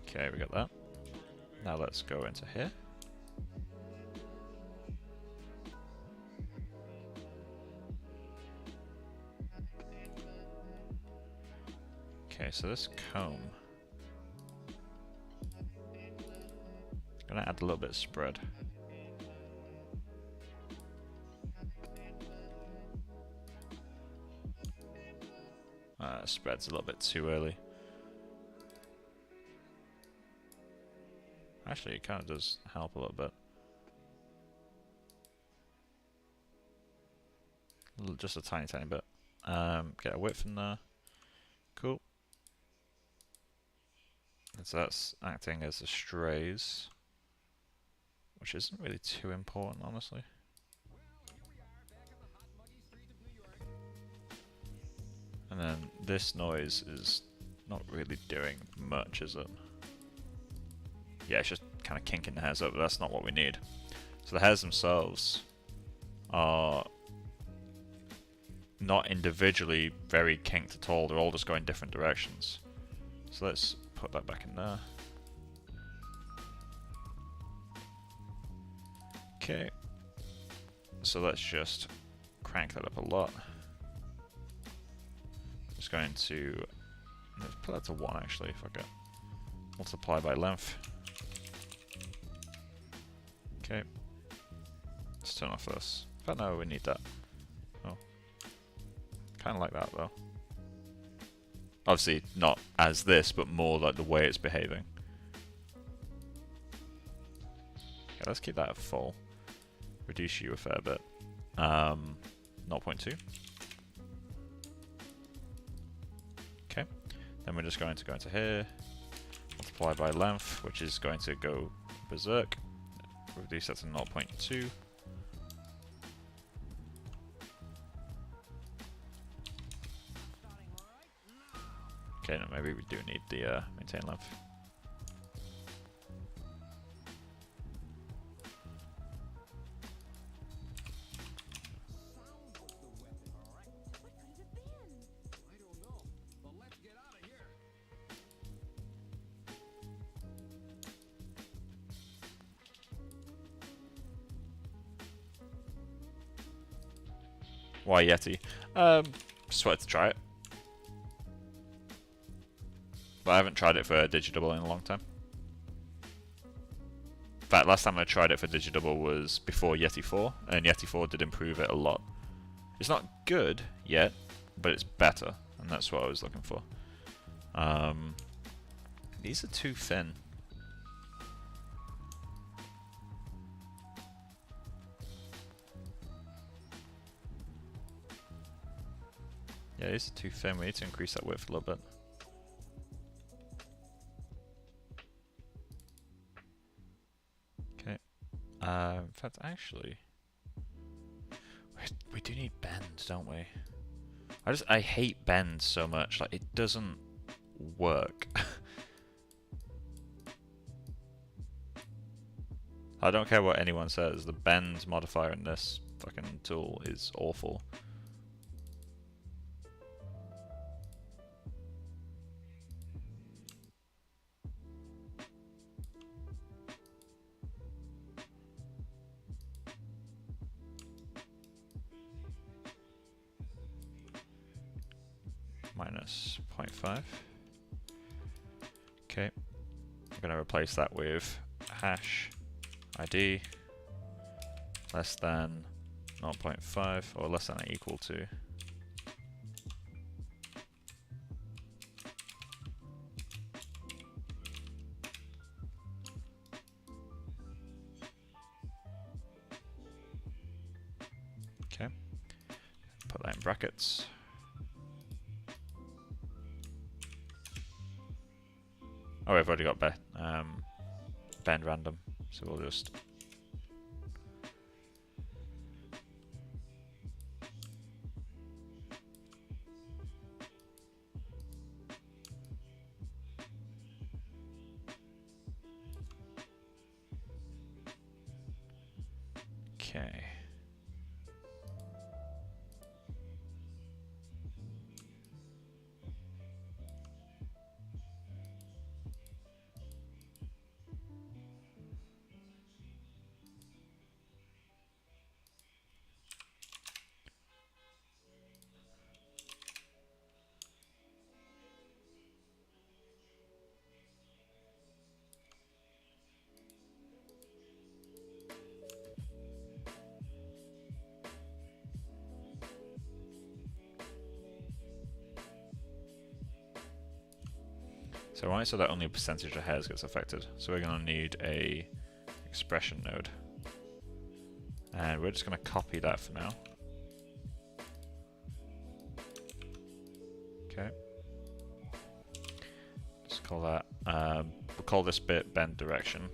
Okay, we got that. Now let's go into here. Okay, so this comb, I'm gonna add a little bit of spread. Spread's a little bit too early. Actually, it kind of does help a little bit. Just a tiny, tiny bit. Get a width in there. Cool. And so that's acting as a strays, which isn't really too important, honestly. And then this noise is not really doing much, is it? Yeah, it's just kind of kinking the hairs up, but that's not what we need. So the hairs themselves are not individually very kinked at all, they're all just going different directions. So let's put that back in there. Okay, so let's just crank that up a lot. Just going to, let's put that to 1 actually, fuck it. Multiply by length. Okay, let's turn off this. In fact, no, we need that. Oh, kind of like that though. Obviously not as this, but more like the way it's behaving. Okay, let's keep that at full. Reduce you a fair bit. 0.2. Okay, then we're just going to go into here, multiply by length, which is going to go berserk. Reduce that to 0.2. Okay, no, maybe we do need the maintain length. Why Yeti? Just wanted to try it. But I haven't tried it for Digidouble in a long time. In fact, last time I tried it for Digidouble was before Yeti 4, and Yeti 4 did improve it a lot. It's not good yet, but it's better, and that's what I was looking for. These are too thin. Yeah, these are too thin. We need to increase that width a little bit. Okay. In fact, actually, we do need bend, don't we? I hate bend so much. Like, it doesn't work. I don't care what anyone says. The bend modifier in this fucking tool is awful. minus 0.5. Okay, I'm going to replace that with hash ID less than 0.5 or less than or equal to. Okay, put that in brackets. Oh, I've already got bend random, so we'll just okay. So right, so that only a percentage of hairs gets affected. So we're going to need a expression node. And we're just going to copy that for now. Okay. Just call that, we'll call this bit bend direction.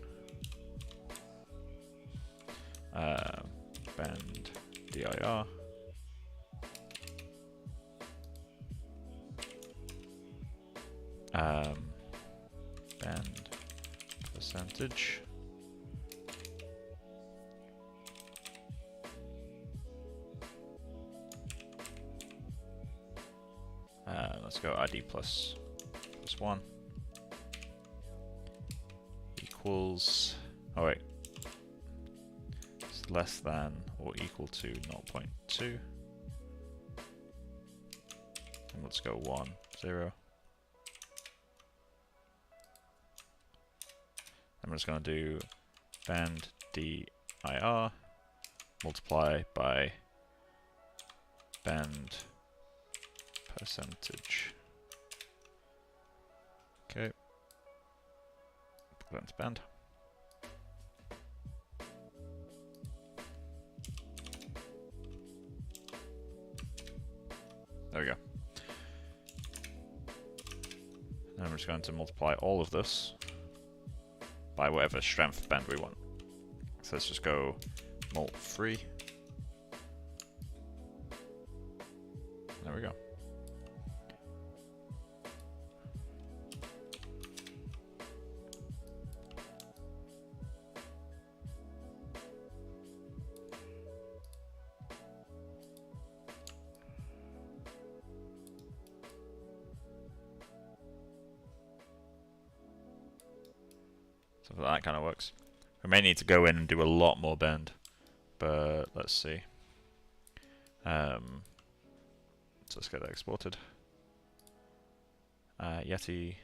Bend dir. Bend percentage. Let's go ID plus 1 equals, oh wait, it's less than or equal to 0.2. And let's go 1, 0. I'm just going to do bend dir multiply by bend percentage. Okay. Put that into bend. There we go. Now I'm just going to multiply all of this by whatever strength bend we want. So let's just go mult 3. There we go. So that kind of works. We may need to go in and do a lot more bend, but let's see. So let's get that exported. Yeti.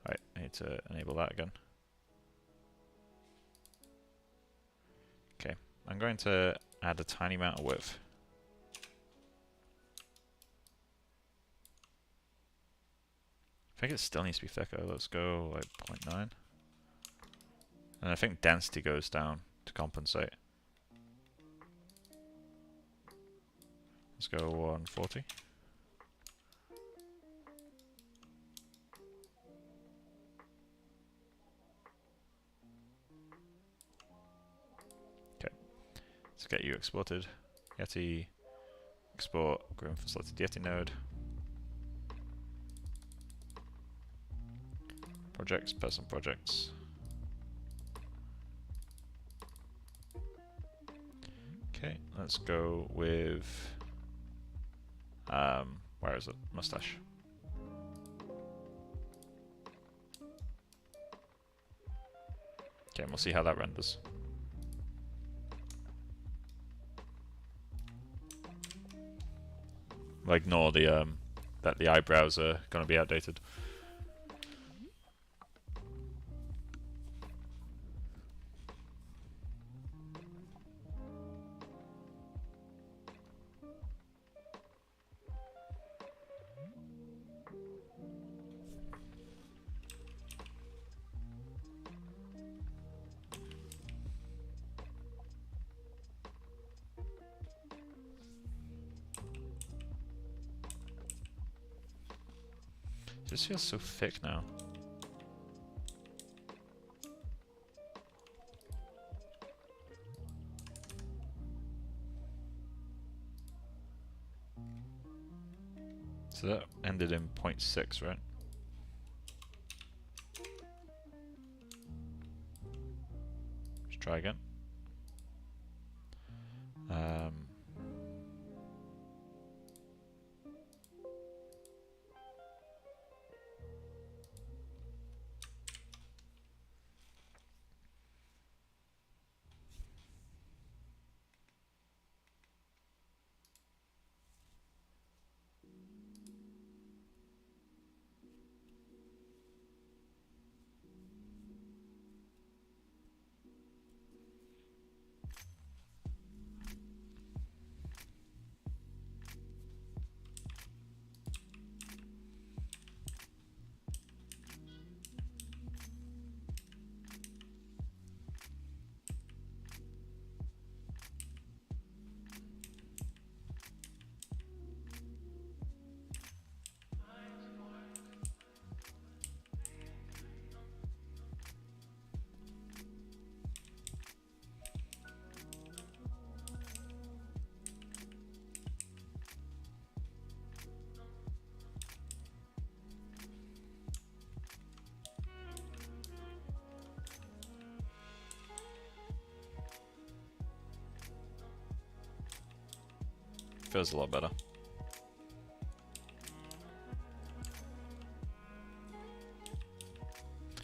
Right, I need to enable that again. Okay, I'm going to add a tiny amount of width. I think it still needs to be thicker. Let's go like 0.9. And I think density goes down to compensate. Let's go 140. Okay, let's get you exported. Yeti, export, groom for selected Yeti node. Projects, person projects. Okay, let's go with, where is it? Mustache. Okay, and we'll see how that renders. We'll ignore the that the eyebrows are going to be outdated. This feels so thick now. So that ended in 0.6, right? Let's try again. Feels a lot better.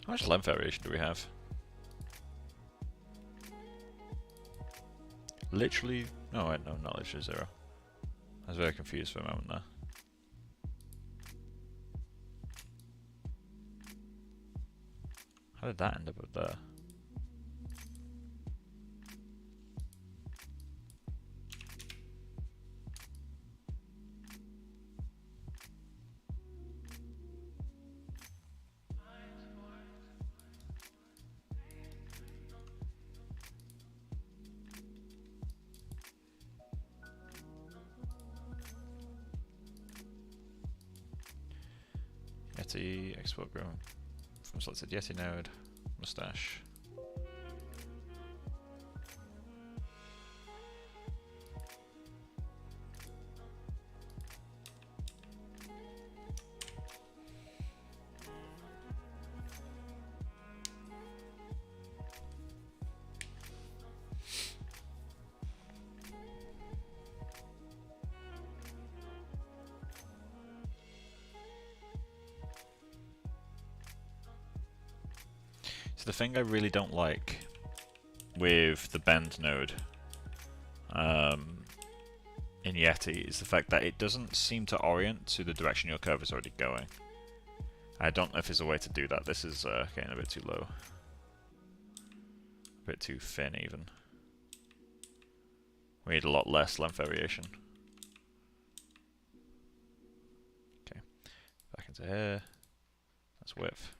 How much length variation do we have? Literally... No, wait, no, not literally 0. I was very confused for a moment there. How did that end up there? Yeti, export groom from selected Yeti node, Mustache. So the thing I really don't like with the bend node in Yeti is the fact that it doesn't seem to orient to the direction your curve is already going. I don't know if there's a way to do that. This is getting a bit too low. A bit too thin even. We need a lot less length variation. Okay, back into here. That's width.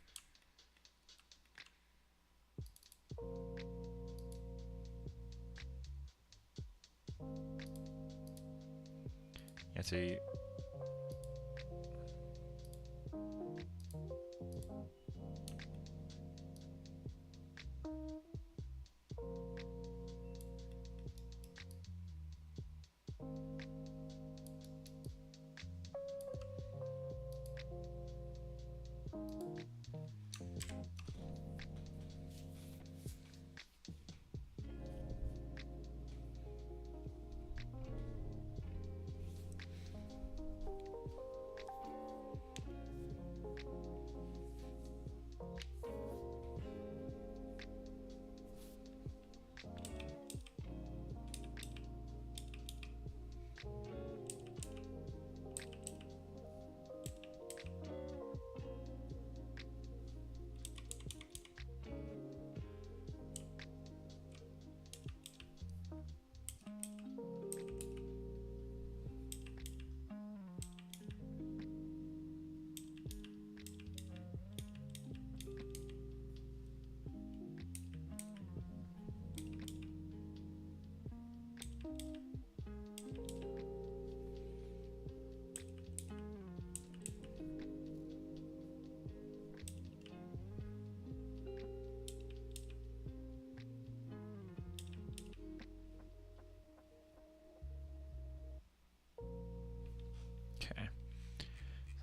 Yeti.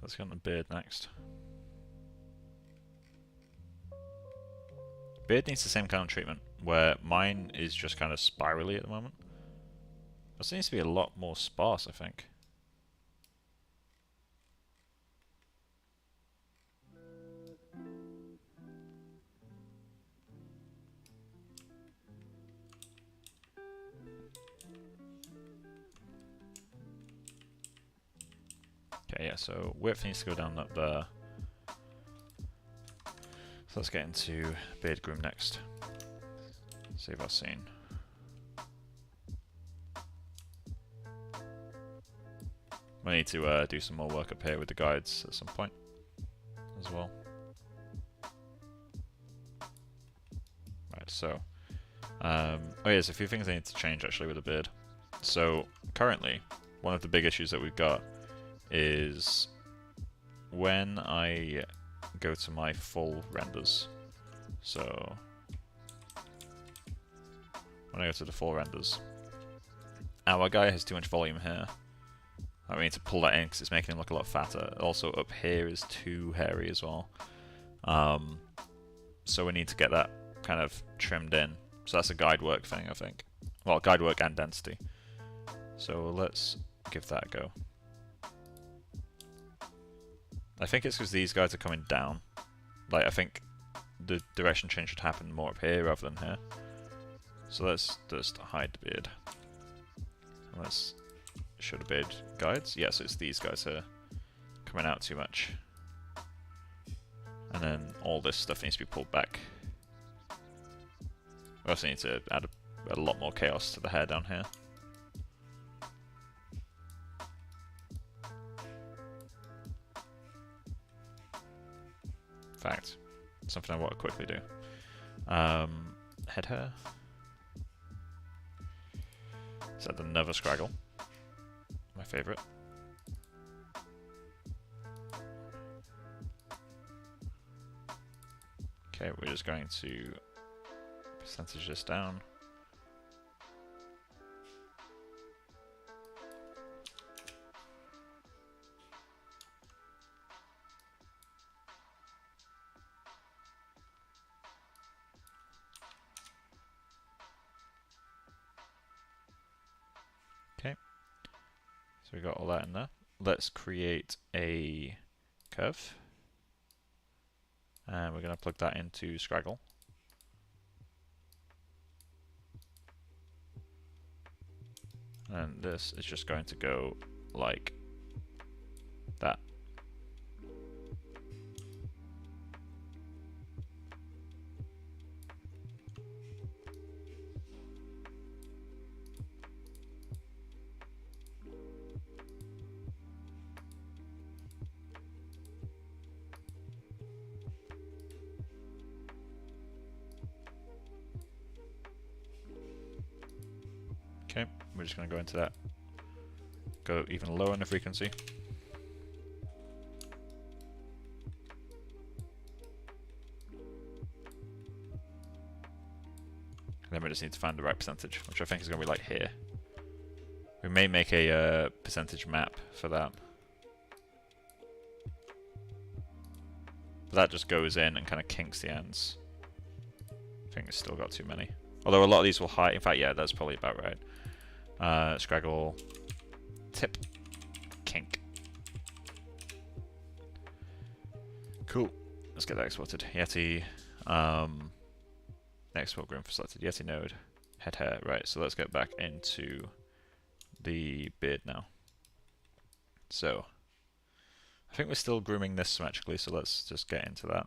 Let's get on the beard next. Beard needs the same kind of treatment, where mine is just kind of spirally at the moment. This needs to be a lot more sparse, I think. Okay, yeah, so width needs to go down up there. So let's get into beard groom next. Save our scene. We need to do some more work up here with the guides at some point as well. Right, so oh yeah, there's a few things I need to change actually with the beard. So currently, one of the big issues that we've got is when I go to my full renders. So when I go to the full renders, our guy has too much volume here. I need to pull that in because it's making him look a lot fatter. Also up here is too hairy as well. So we need to get that kind of trimmed in. So that's a guide work thing, I think. Well, guide work and density. So let's give that a go. I think it's because these guys are coming down. Like, I think the direction change should happen more up here rather than here. So let's just hide the beard. And let's show the beard guides. Yeah, so it's these guys here coming out too much. And then all this stuff needs to be pulled back. We also need to add a lot more chaos to the hair down here. In fact, something I want to quickly do. Head hair. Is that another scraggle? My favourite. Okay, we're just going to percentage this down. Okay, so we got all that in there. Let's create a curve. And we're going to plug that into Scraggle. And this is just going to go like that. Okay, we're just going to go into that. Go even lower in the frequency. And then we just need to find the right percentage, which I think is going to be like here. We may make a percentage map for that. But that just goes in and kind of kinks the ends. I think it's still got too many. Although a lot of these will hide. In fact, yeah, that's probably about right. Scraggle, tip, kink. Cool. Let's get that exported. Yeti, export groom for selected. Yeti node, head hair. Right. So let's get back into the beard now. So I think we're still grooming this symmetrically. So let's just get into that.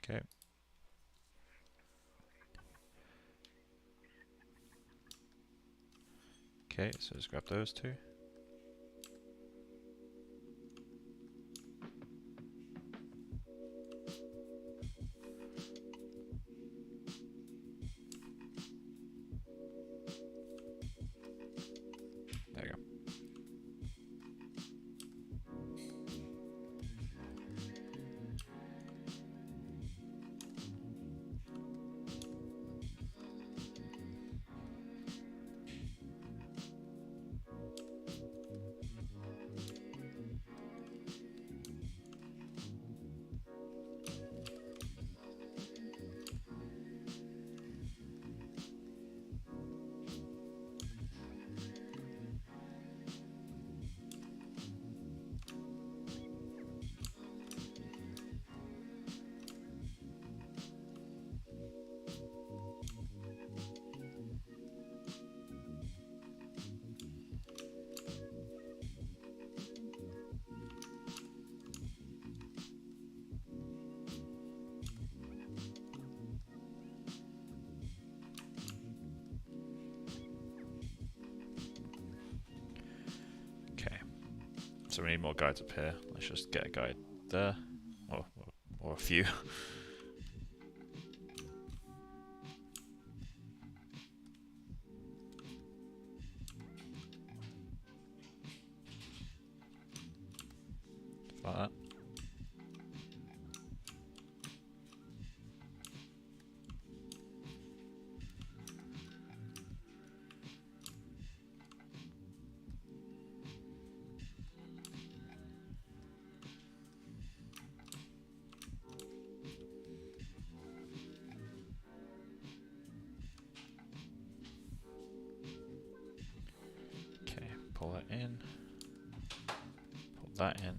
Okay. Okay, so just grab those two. There you go. so we need more guides up here. Let's just get a guide there, or a few. Like that. Pull that in, pull that in.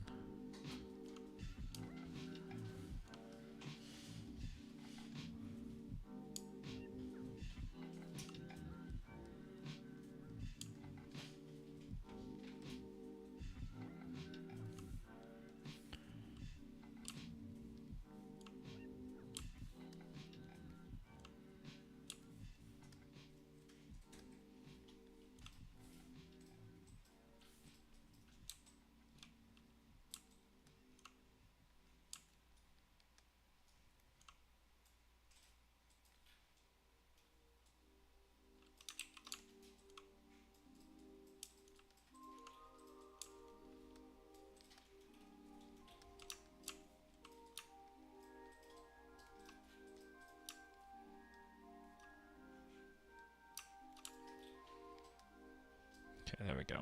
Okay, there we go.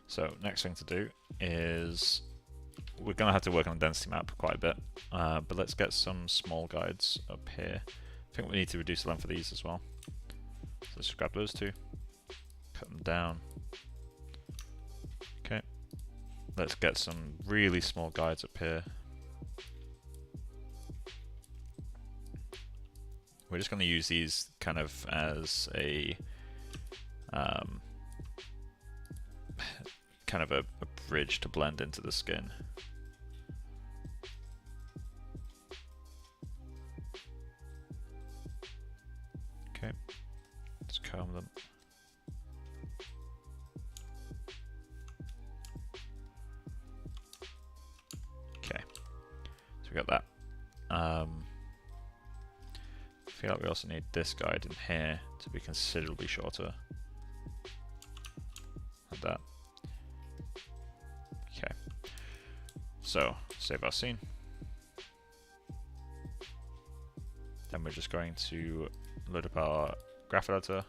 So next thing to do is we're going to have to work on the density map quite a bit, but let's get some small guides up here. I think we need to reduce the length of these as well. So let's just grab those two, put them down. Okay, let's get some really small guides up here. We're just going to use these kind of as a kind of a bridge to blend into the skin. Okay, let's comb them. Okay, so we got that. I feel like we also need this guide in here to be considerably shorter. Like that. Okay, so save our scene. Then we're just going to load up our graph editor.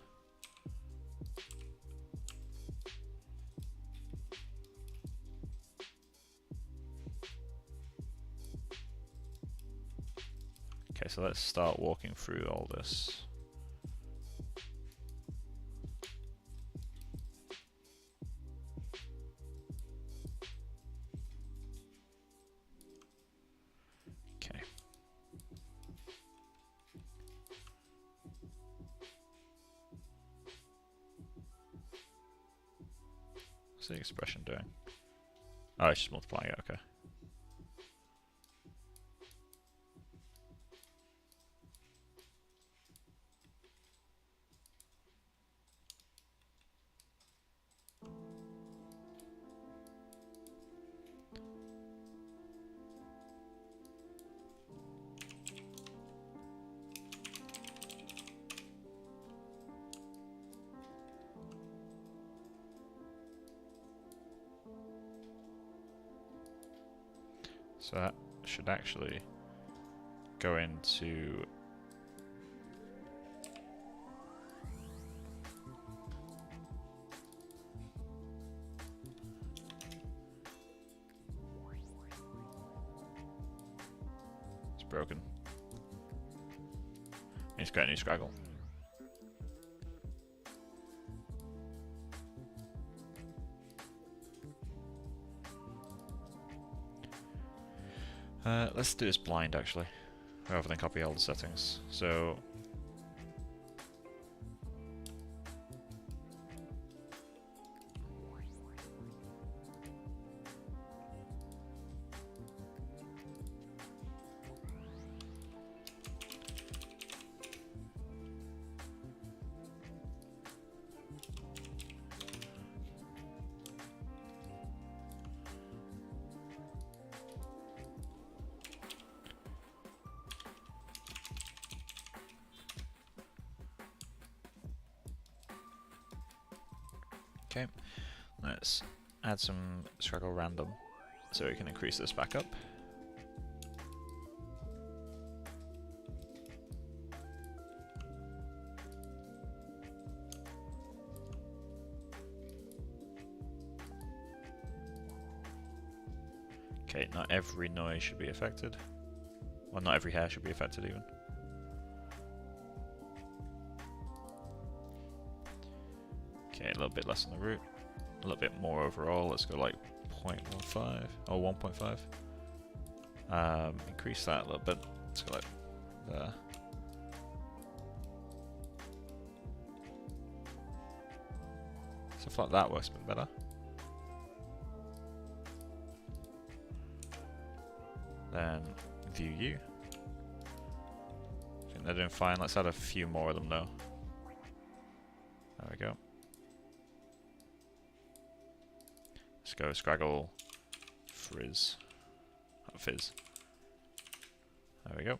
Okay, so let's start walking through all this. Okay. What's the expression doing? Oh, it's just multiplying it, okay. So that should actually go into it's broken. Need to get a new scraggle. Let's do this blind actually, rather than copy all the settings. So Okay, let's add some Scraggle random so we can increase this back up. Okay, not every noise should be affected. Well, not every hair should be affected even. Okay, a little bit less on the root, a little bit more overall. Let's go like 0.15 or 1.5. Increase that a little bit. Let's go like there. Stuff like that works a bit better. Then view you. I think they're doing fine. Let's add a few more of them though. There we go. Let's go Scraggle Frizz. Oh, Fizz. There we go.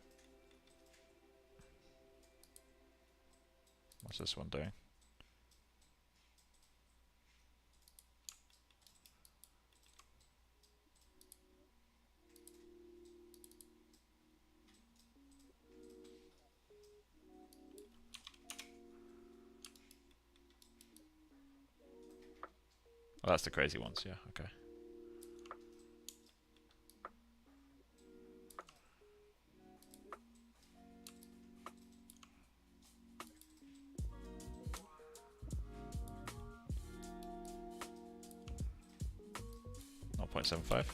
What's this one doing? Oh, that's the crazy ones, yeah, okay. Not 0.75.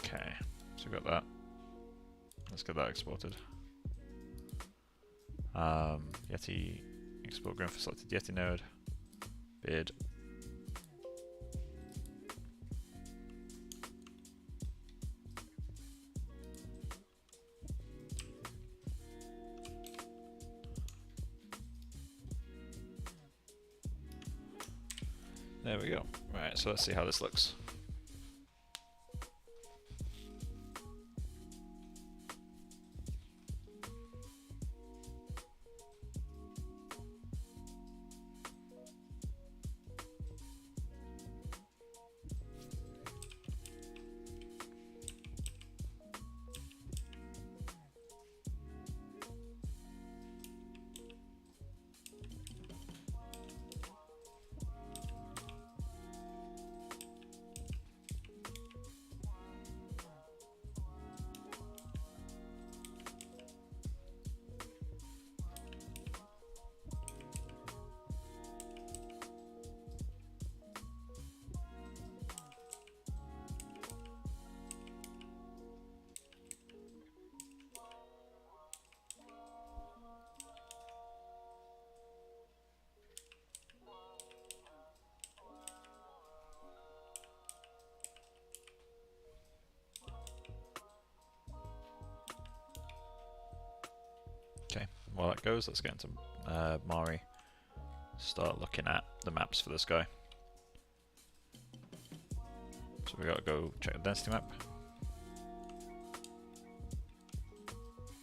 Okay, so we got that. Let's get that exported. Yeti export groom for selected Yeti node. Bid. There we go. Right, so let's see how this looks. Okay, while that goes, let's get into Mari. Start looking at the maps for this guy. So we gotta go check the density map.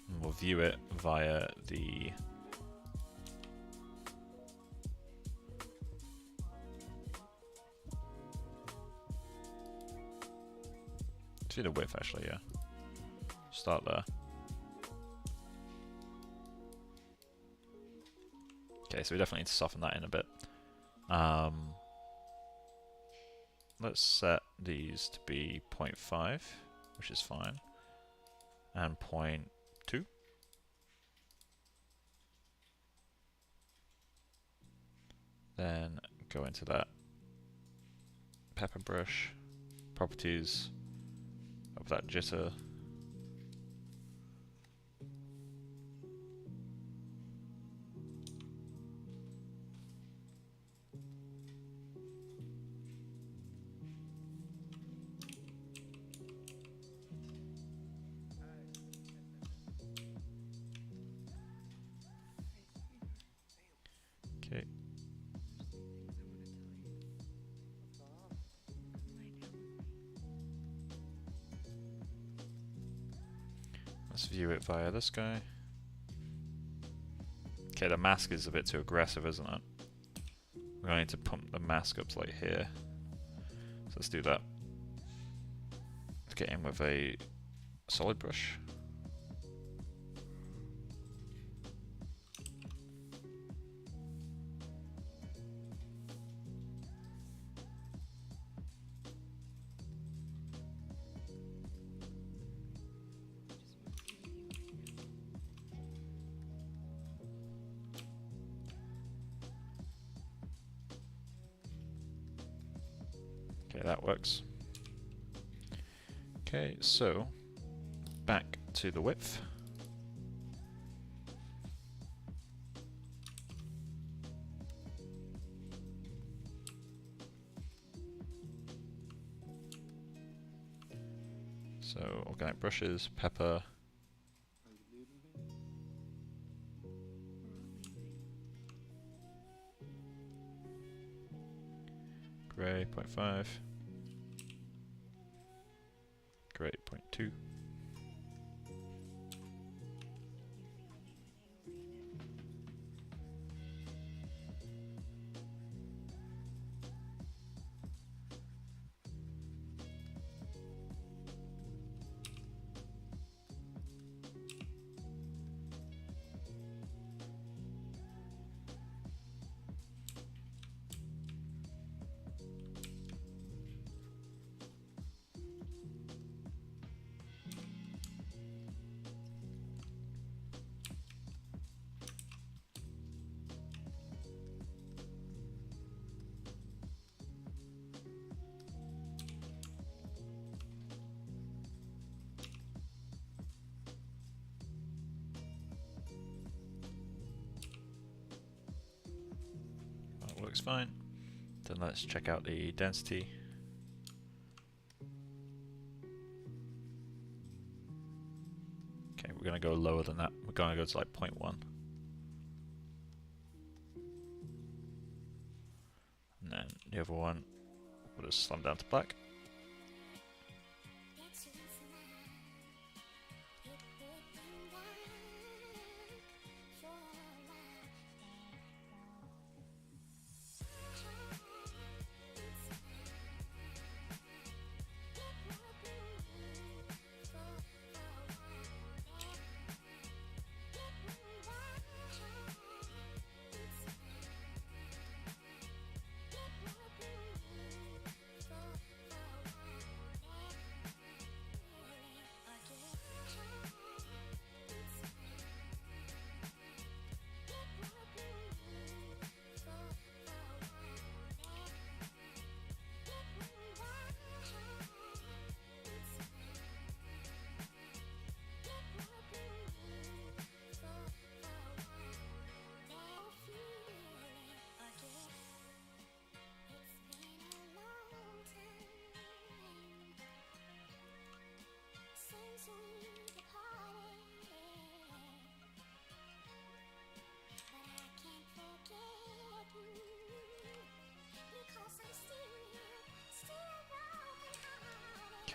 And we'll view it via the the width actually, yeah. Start there. Okay, so we definitely need to soften that in a bit. Let's set these to be 0.5, which is fine, and 0.2. Then go into that pepper brush, properties of that jitter. Okay. Let's view it via this guy. Okay, the mask is a bit too aggressive, isn't it? We're going to need to pump the mask up to like here. So let's do that. Let's get in with a solid brush. Okay, that works. Okay, so back to the width. So organic brushes, pepper. Grey 0.5. Grey 0.2. Works fine. Then let's check out the density. Okay, we're going to go lower than that. We're going to go to like 0.1. And then the other one, we'll just slam down to black.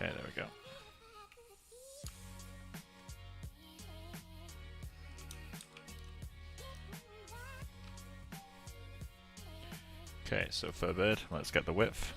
Okay, there we go. Okay, so for a bit, let's get the width.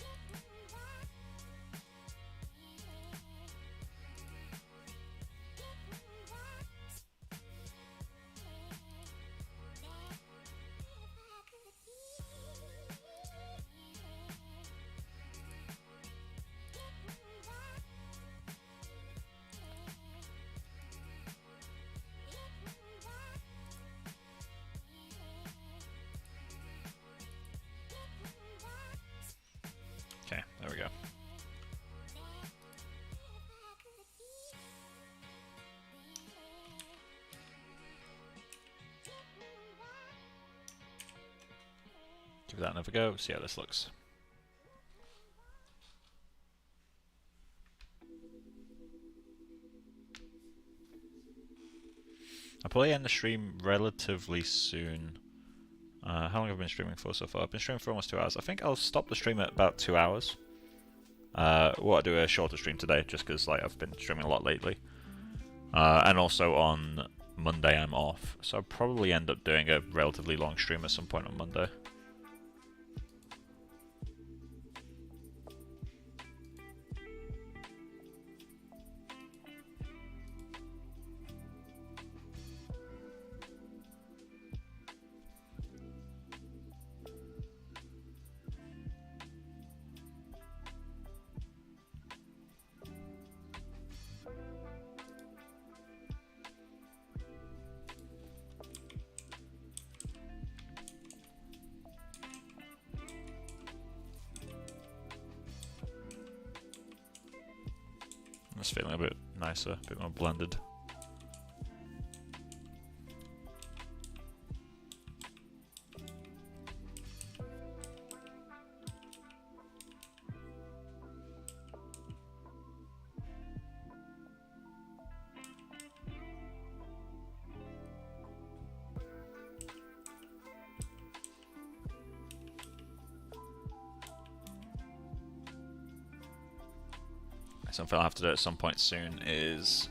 Okay, there we go. Give that another go, see how this looks. I'll probably end the stream relatively soon. How long have I been streaming for so far? I've been streaming for almost 2 hours. I think I'll stop the stream at about 2 hours. I'll do a shorter stream today, just because like I've been streaming a lot lately. And also on Monday I'm off, so I'll probably end up doing a relatively long stream at some point on Monday. It's feeling a bit nicer, a bit more blended. Something I'll have to do at some point soon is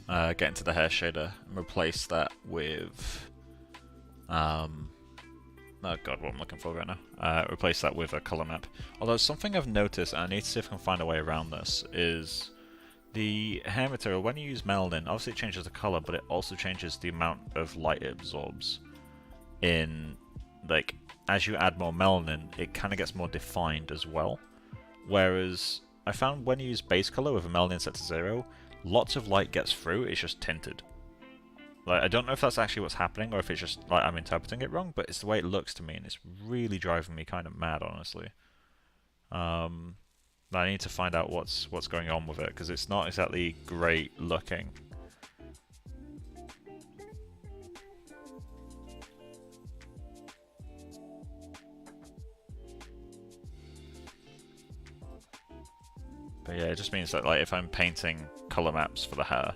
get into the hair shader and replace that with oh god, what I'm looking for right now. Replace that with a color map. Although something I've noticed, and I need to see if I can find a way around this, is the hair material, when you use melanin, obviously it changes the color, but it also changes the amount of light it absorbs. In, like, as you add more melanin, it kind of gets more defined as well. Whereas I found when you use base color with a melanin set to 0, lots of light gets through, it's just tinted. Like, I don't know if that's actually what's happening, or if it's just, like, I'm interpreting it wrong, but it's the way it looks to me, and it's really driving me kind of mad, honestly. I need to find out what's going on with it, because it's not exactly great looking. But yeah, it just means that, like, if I'm painting color maps for the hair,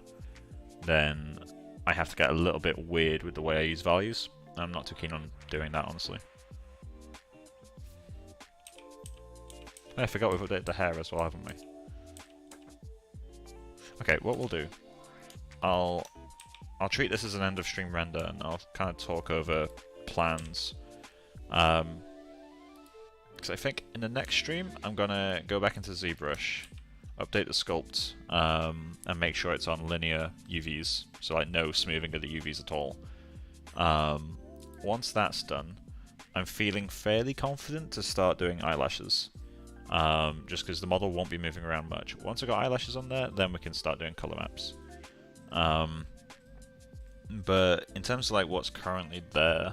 then I have to get a little bit weird with the way I use values. I'm not too keen on doing that, honestly. I forgot we've updated the hair as well, haven't we? Okay, what we'll do, I'll treat this as an end of stream render, and I'll kind of talk over plans. Because I think in the next stream, I'm gonna go back into ZBrush, update the sculpt, and make sure it's on linear UVs, so like no smoothing of the UVs at all. Once that's done, I'm feeling fairly confident to start doing eyelashes, just because the model won't be moving around much. Once I've got eyelashes on there, then we can start doing color maps. But in terms of like what's currently there,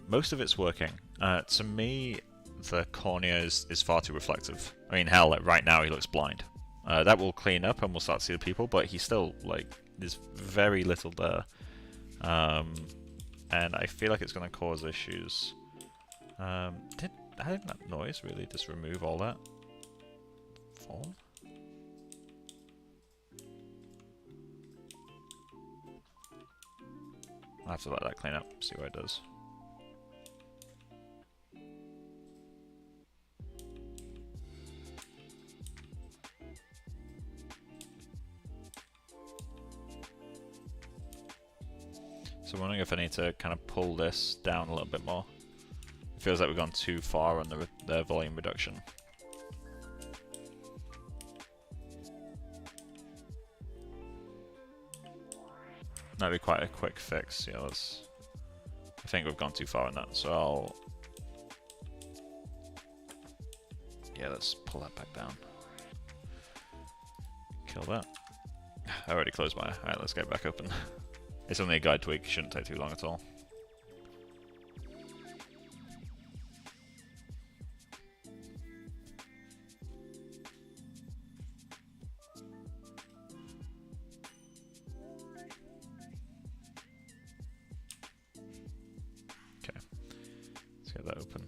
most of it's working. To me, the cornea is far too reflective. I mean, hell, like right now he looks blind. That will clean up and we'll start to see the people, but he's still, like, there's very little there. And I feel like it's going to cause issues. Did that noise really just remove all that foam? I'll have to let that clean up, see what it does. So I'm wondering if I need to kind of pull this down a little bit more. It feels like we've gone too far on the volume reduction. That'd be quite a quick fix. Yeah, I think we've gone too far on that, so let's pull that back down. Kill that. I already closed my eye. Alright, let's get back open. It's only a guide tweak, shouldn't take too long at all. Okay, let's get that open.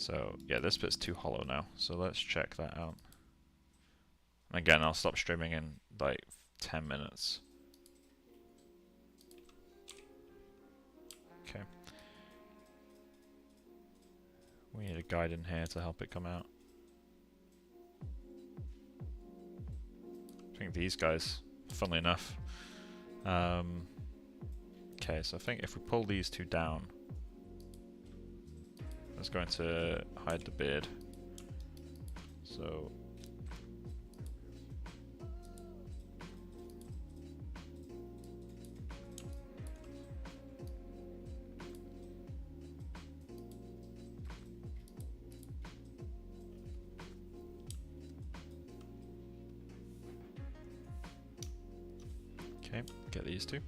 So yeah, this bit's too hollow now, so let's check that out. And again, I'll stop streaming in like 10 minutes. Okay. We need a guide in here to help it come out. I think these guys, funnily enough. Okay, so I think if we pull these two down, that's going to hide the beard. So okay, get these two.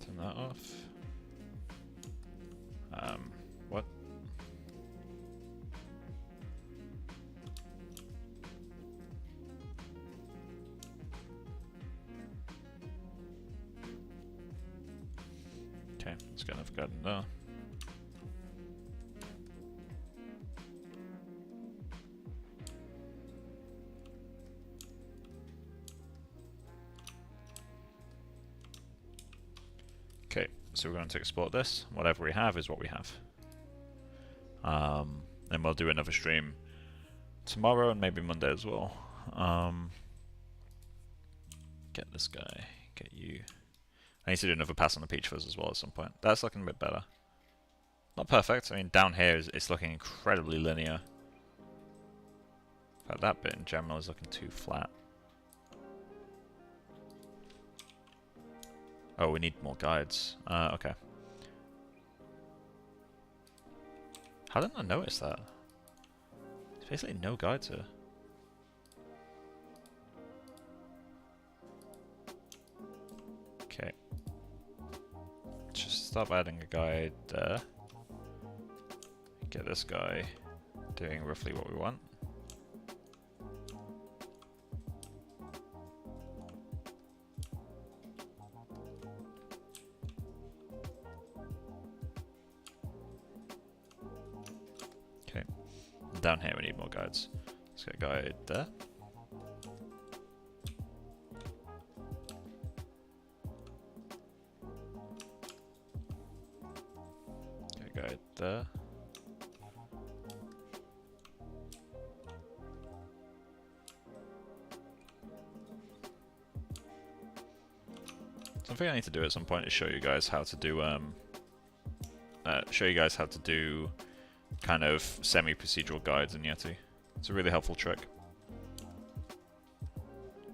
Turn that off. What? Okay, let's get another guide in there. Okay, so we're going to export this. Whatever we have is what we have. Then we'll do another stream tomorrow and maybe Monday as well. Get this guy, get you. I need to do another pass on the peach fuzz as well at some point. That's looking a bit better. Not perfect. I mean, down here it's looking incredibly linear. In fact, that bit in general is looking too flat. Oh, we need more guides. Okay. How didn't I notice that? There's basically no guides here. Okay. Just stop adding a guide there. Get this guy doing roughly what we want. Okay. Down here we need more guides. Let's get a guide there. Get a guide there. Something I need to do at some point is show you guys how to do kind of semi-procedural guides in Yeti. It's a really helpful trick.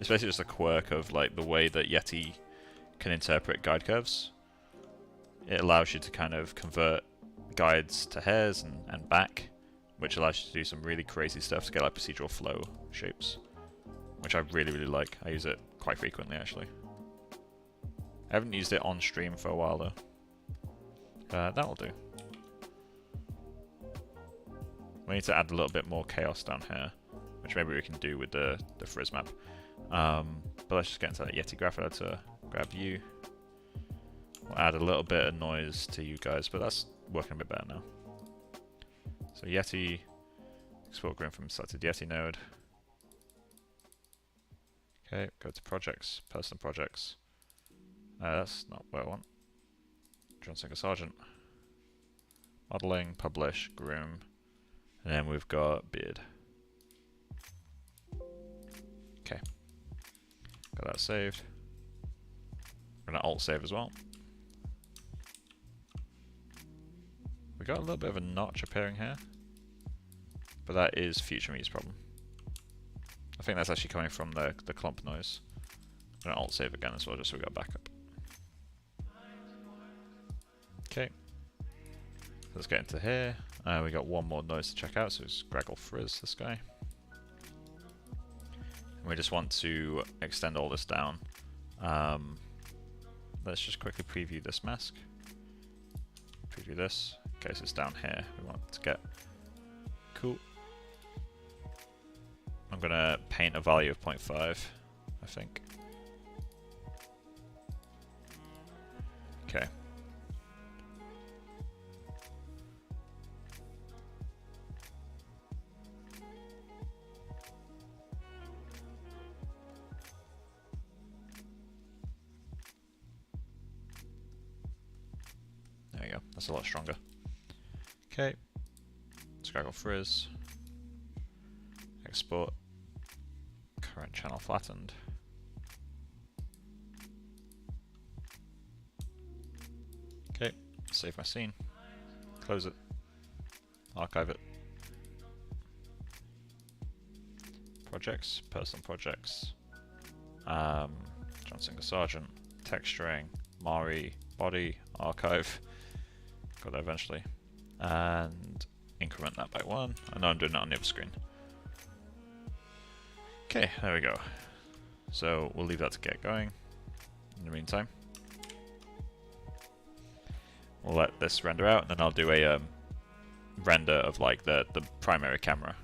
It's basically just a quirk of like the way that Yeti can interpret guide curves. It allows you to kind of convert guides to hairs and back, which allows you to do some really crazy stuff to get like procedural flow shapes, which I really, really like. I use it quite frequently actually. I haven't used it on stream for a while though. That'll do. We need to add a little bit more chaos down here, which maybe we can do with the frizz map. But let's just get into that Yeti graph editor, grab you. We'll add a little bit of noise to you guys, but that's working a bit better now. So Yeti, export groom from selected Yeti node. Okay, go to projects, personal projects. That's not what I want. John Singer Sargent. Modeling, publish, groom. And then we've got beard. Okay. Got that saved. We're gonna alt save as well. We got a little bit of a notch appearing here. But that is future me's problem. I think that's actually coming from the clump noise. I'm gonna alt save again as well, just so we got backup. Okay. Let's get into here. We got one more noise to check out, so it's Graggle Frizz, this guy. And we just want to extend all this down. Let's just quickly preview this mask. Preview this, in case it's down here. We want it to get cool. I'm gonna paint a value of 0.5, I think. Okay. There you go, that's a lot stronger. Okay, Scraggle Frizz, export, current channel flattened. Okay, save my scene, close it, archive it. Projects, personal projects, John Singer Sargent, texturing, Mari, body, archive. Got that eventually. And increment that by 1. I know I'm doing that on the other screen. Okay, there we go. So we'll leave that to get going. In the meantime, we'll let this render out, and then I'll do a render of like the primary camera.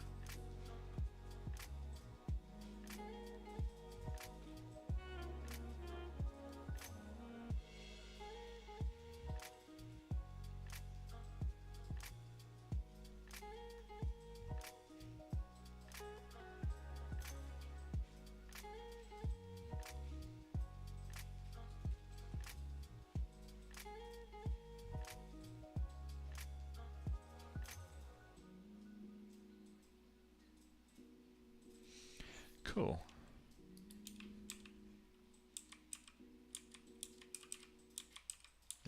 Cool.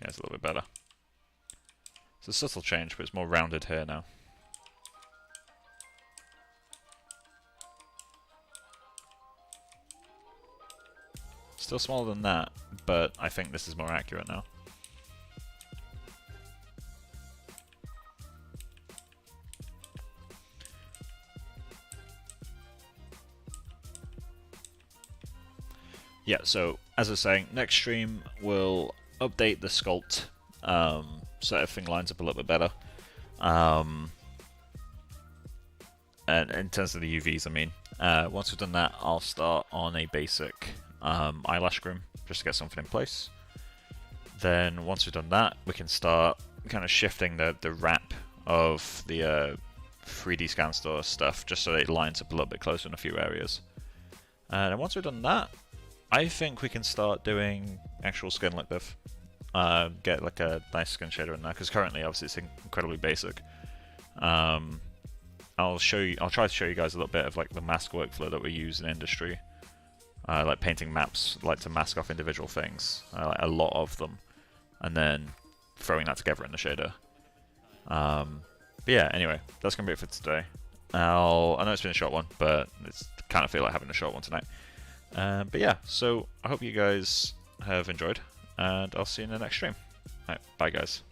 Yeah, it's a little bit better. It's a subtle change, but it's more rounded here now. Still smaller than that, but I think this is more accurate now. Yeah, so as I was saying, next stream we'll update the sculpt so everything lines up a little bit better. And in terms of the UVs, I mean, once we've done that, I'll start on a basic eyelash groom just to get something in place. Then once we've done that, we can start kind of shifting the wrap of the 3D scan store stuff just so that it lines up a little bit closer in a few areas. And once we've done that, I think we can start doing actual skin like this. Get like a nice skin shader in there, because currently obviously it's incredibly basic. I'll try to show you guys a little bit of like the mask workflow that we use in industry. Like painting maps, like to mask off individual things, like a lot of them, and then throwing that together in the shader. But yeah, anyway, that's gonna be it for today. I know it's been a short one, but it's kind of feel like having a short one tonight. But yeah, so I hope you guys have enjoyed, and I'll see you in the next stream. Alright, bye guys.